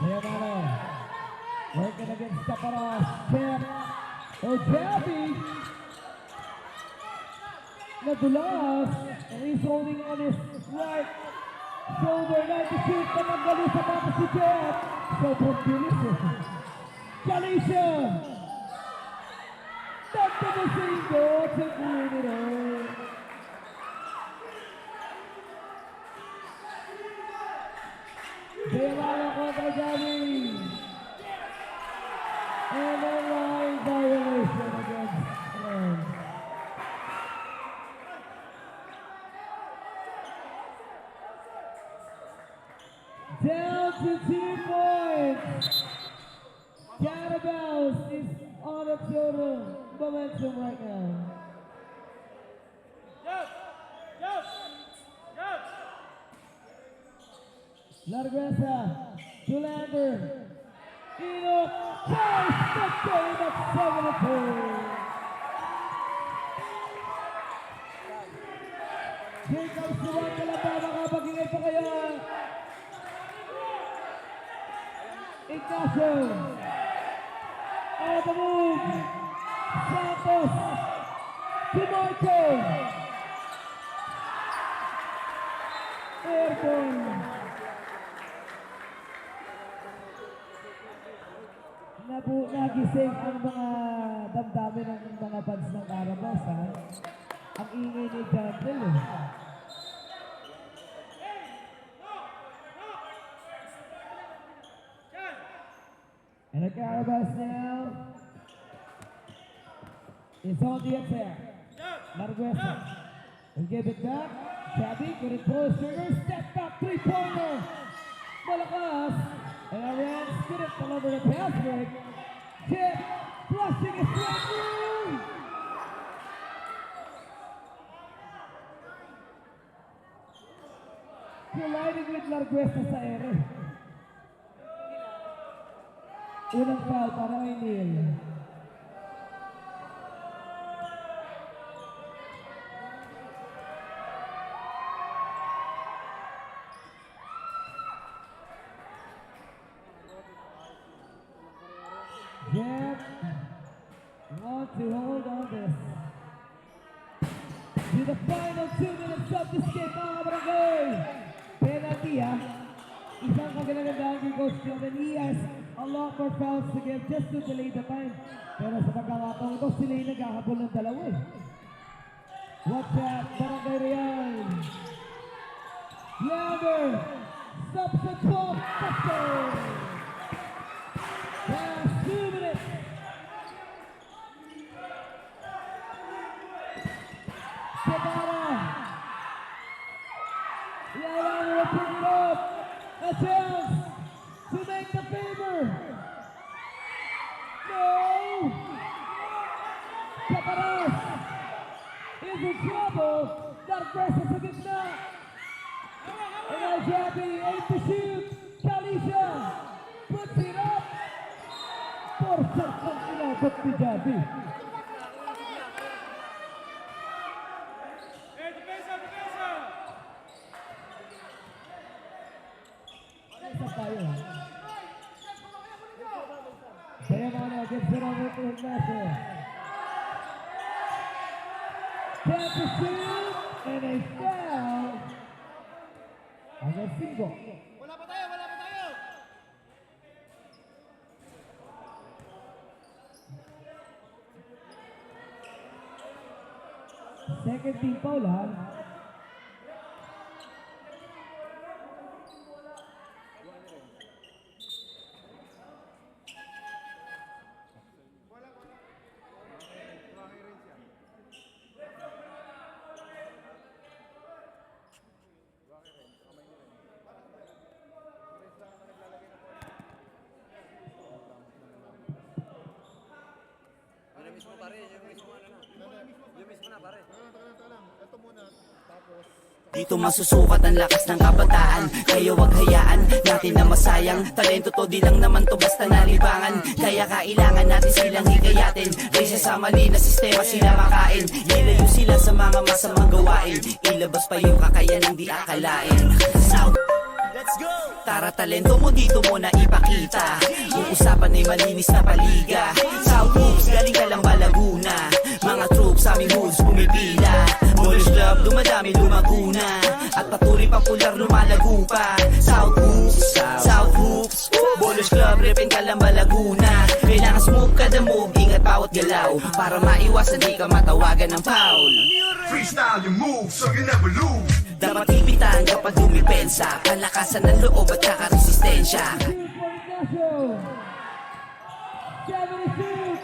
Diamano, working against Caparas, Jeff, Ojabi, nadulas, and he's holding on his right shoulder, 90 shoot, namanggalis sa bata si Jeff, sobrang bilis eh. Jalisha, dagdag mo sa inyo, sa kulo nila. Diamano kontra Javi. And a line violation against Friends. Down to 2 points. Carabaos is on a total momentum right now. Larguesa, Julander, Enoch, ties the game at 7-2. Here comes the One Calamba, makapag-ingay pa kaya. Ignacio, on the move, Santos, DeMarco, airborne. Nagising ang mga damdamin ng mga fans ng Carabao, ha? Ang ingay ni Jantel, eh. And the Carabas now is on the attack. Larguesa will give it back. Chabby could it throw his trigger. Step back three-pointer. Malakas. And Arends couldn't deliver the pass break. Chip flushing his way through. Colliding with Larguesa sa ere. Unang foul para kay Neil. Jeff want to hold on this. To the final 2 minutes of this game, mga barangay. Penalty, ha? Isang kagandang kay Coach John, and he has a lot more fouls to give just to delay the time. Pero sa pagkakataon ito, sila yung naghahabol ng dalawa eh. Watch out, Barangay Real. Leander, stops at 12, touchdown! Last 2 minutes. Sabara. Leander will pick it up. A chance to make the favor. No. Caparaz is in trouble. Larguesa sa gitna. And now Jabby aims to shoot. Kalisha puts it up. For certain inabot ni Jabby. Isa tayo. Sayamana gives it over to Ignacio. Can't to shoot, and a foul. Against Singo. Wala pa tayo, wala pa tayo! Second team foul, ha? Dito masusukat ang lakas ng kabataan. Kaya wag hayaan natin na masayang. Talento to, di lang naman to basta nalibangan. Kaya kailangan natin silang hikayatin. Raysa sa mali na sistema sila makain. Ilayo sila sa mga masamang gawain. Ilabas pa yung kakayanang di akalain. South, let's go! Tara, talento mo dito mo na ipakita. Yung usapan ay malinis na paliga. South Hoops, galing ka lang ba Laguna? Mga troops sa aming hoods pumipila. Bullish Club, dumadami lumaguna. At patuloy popular lumalago pa. South Hoops, South Hoops. Bullish Club, repin ka lang ba Laguna? Kailangan smooth kada move, ingat bawat galaw. Para maiwasan di ka matawagan ng foul. Freestyle your move so you never lose. Dapat ipitan kapag dumipensa. Kalakasan ng loob at saka resistensya. Shoot for Ignacio. 72.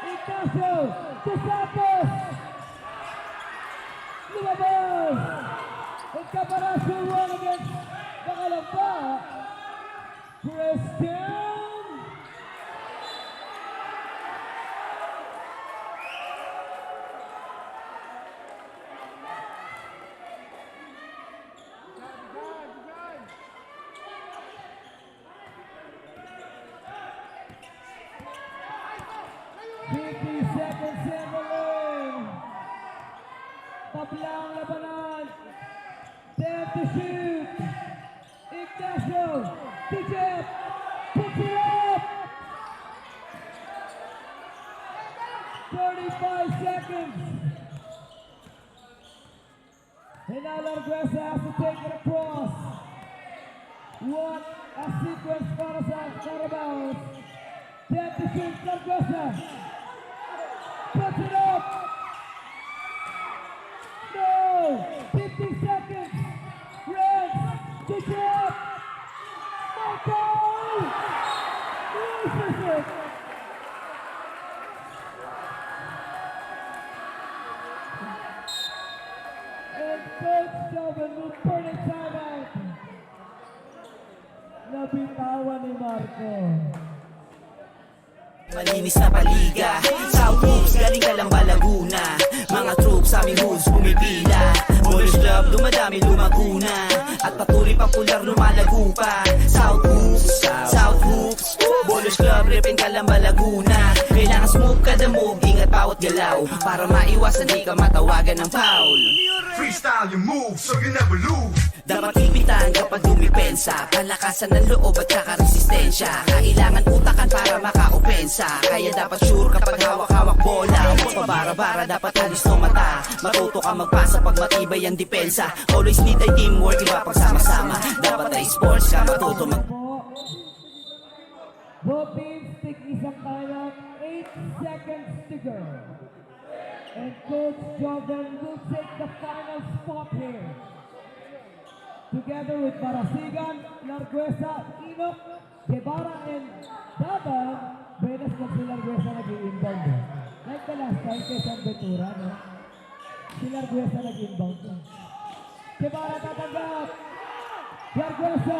Ignacio to Santos. Lumabas. And Caparaz will run against Nakalamba. Christian. Tabla ang labanan. Dare to shoot. Ignacio. To Jeff. Puts it up. 35 seconds. And now Larguesa has to take it across. What a sequence para sa Carabaos. Dare to shoot. Larguesa. Puts it up. No! 50 seconds! Reds! To drop! Michael! Loses pursuit. And Coach Joven will burn a timeout. Nabitawan ni Marco. Malinis na paliga, South Hoops, galing ka lang ba Laguna? Mga troops sa aming hoops pumipila, Ballers Club, dumadami lumaguna, at patuloy popular lumalago pa. South Hoops, South Hoops, Ballers Club, repin ka lang ba Laguna? Kailangan smooth kada move, ingat bawat galaw, para maiwasan di ka matawagan ng foul. Freestyle your moves so you never lose. Dapat ipitan kapag dumipensa, palakasan ng loob at saka resistensya. Kailangan utakan para makaopensa, kaya dapat sure kapag hawak-hawak bola. Huwag pabara-bara, dapat alis no mata. Matuto ka magpasa pag matibay ang depensa. Always need ay teamwork, iba pagsama-sama. Dapat ay sports ka, matuto mag... Both teams take isang timeout, 8 seconds to go. And Coach Joven will take the final spot here. Together with Barasigan, Larguesa, Enoch, Guevara, and Daban, Benes pag si Larguesa nag-i-inbound. Like the last time kay San Ventura, no? Si Larguesa nag-inbound. Guevara tatanggap. Larguesa.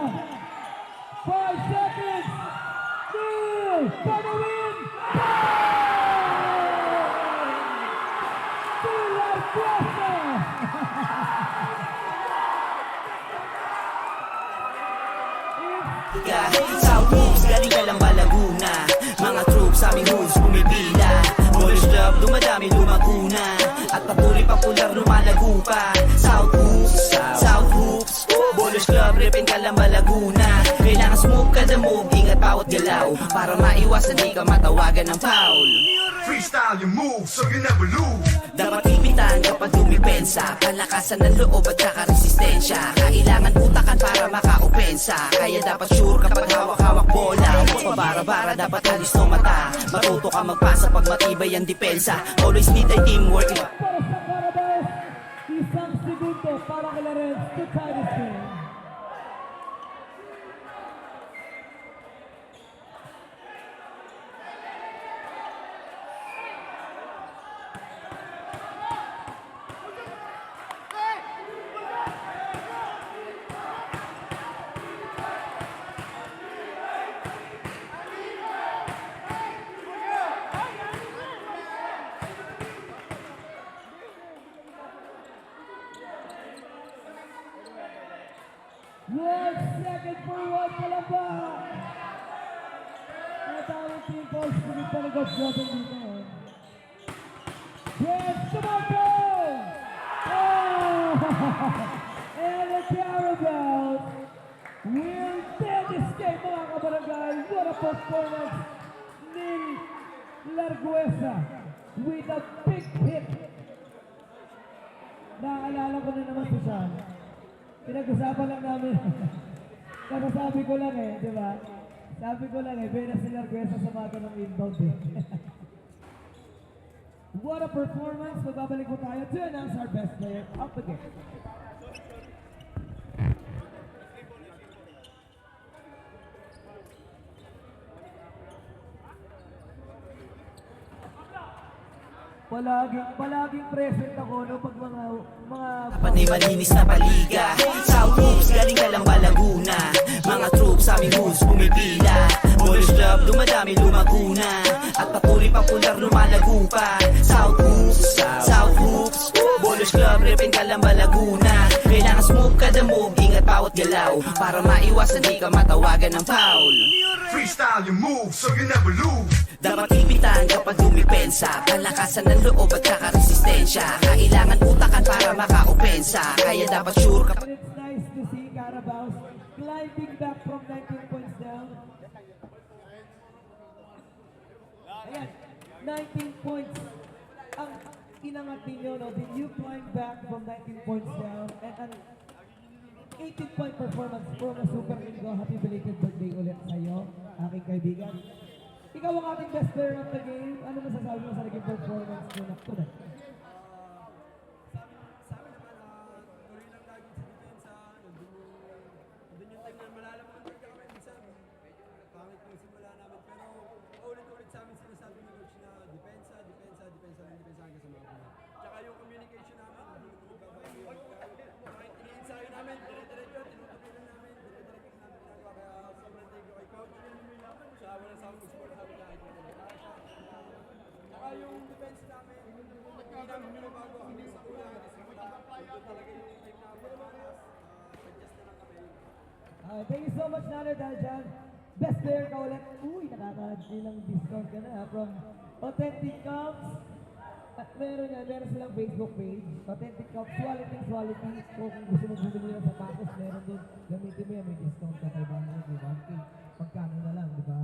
5 seconds. Neil for the win. Si Larguesa. South Hoops, galing ka lang ba Laguna? Mga troops sa aming hoops pumipila, Ballers Club, dumadami lumaguna, at patuloy popular lumalago pa. South Hoops, South Hoops, Ballers Club, repin ka lang ba Laguna? Kailangan smooth kada move, ingat bawat galaw, para maiwasan di ka matawagan ng foul. Freestyle your moves so you never lose. Dapat ipitan kapag dumipensa, palakasan ng loob at saka resistensya. Kailangan utakan para makaopensa, kaya dapat sure kapag hawak-hawak bola. Huwag pabara-bara, dapat alis no mata. Matuto ka magpasa pag matibay ang depensa. Always need ay teamwork. Para sa Carabaos, isang segundo para kay Lorenz to tie this game. One second for one palamba. Natawag team coach, hindi pa nag-observe dito. Yes, Tomato! Oh! And the Carabao will end this game, mga kabarangay. What a performance ni Larguesa with a big hit. Naalala ko na naman si Sean. Pinag-usapan lang namin. Kakasabi ko lang eh, di ba? Sabi ko lang eh, Benes si Larguesa sa mga ng inbound eh. What a performance! Magbabalik po tayo to announce our best player of the game. Palaging present ako no pag mga Panay malinis na paliga, South Hoops, galing ka lang ba Laguna? Mga troops sa aming hoops pumipila, Ballers Club, dumadami lumaguna, at patuloy popular lumalago pa. South Hoops, South Hoops, Ballers Club, repin ka lang ba Laguna? Kailangan smooth kada move, ingat bawat galaw, para maiwasan di ka matawagan ng foul. Freestyle your moves so you never lose. Dapat ipitan kapag dumipensa, palakasan ng loob at saka resistensya. Kailangan utakan para makaopensa, kaya dapat sure kapag... And it's nice to see Carabao climbing back from 19 points down. Ayan, 19 points ang inangat ninyo, no? Did you climb back from 19 points down? And an 18-point performance from a Super Ingo. Happy belated birthday ulit sa'yo, aking kaibigan. Ikaw ang ating best player of the game. Ano masasabi mo sa naging performance mo na tunay? Doon yung time na malalaman ka kami minsan. Pangit yung simula namin pero Thank you so much, Nano, dahil dyan. Best player ka ulit. Uy, nakaka-ilang discount ka na from Authentic Cups. At meron silang Facebook page. Authentic Cups, quality. Kung gusto mo bumili ng sapatos, meron din. Gamitin mo yan, may discount ka 500, di ba? Okay, pagkano na lang, di ba?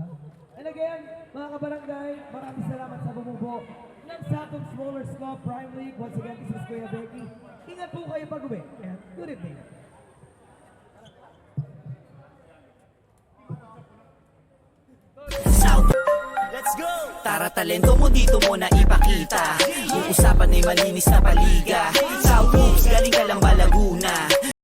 And again, mga kabarangay, maraming salamat sa bumubo ng Saturn Smallers Club Prime League. Once again, this is Kuya Becky. Ingat po kayo pag-uwi. And good evening. South. Let's go! Tara, talento mo dito mo na ipakita. Kung usapan ay malinis na paliga. South moves, galing ka lang ba Laguna?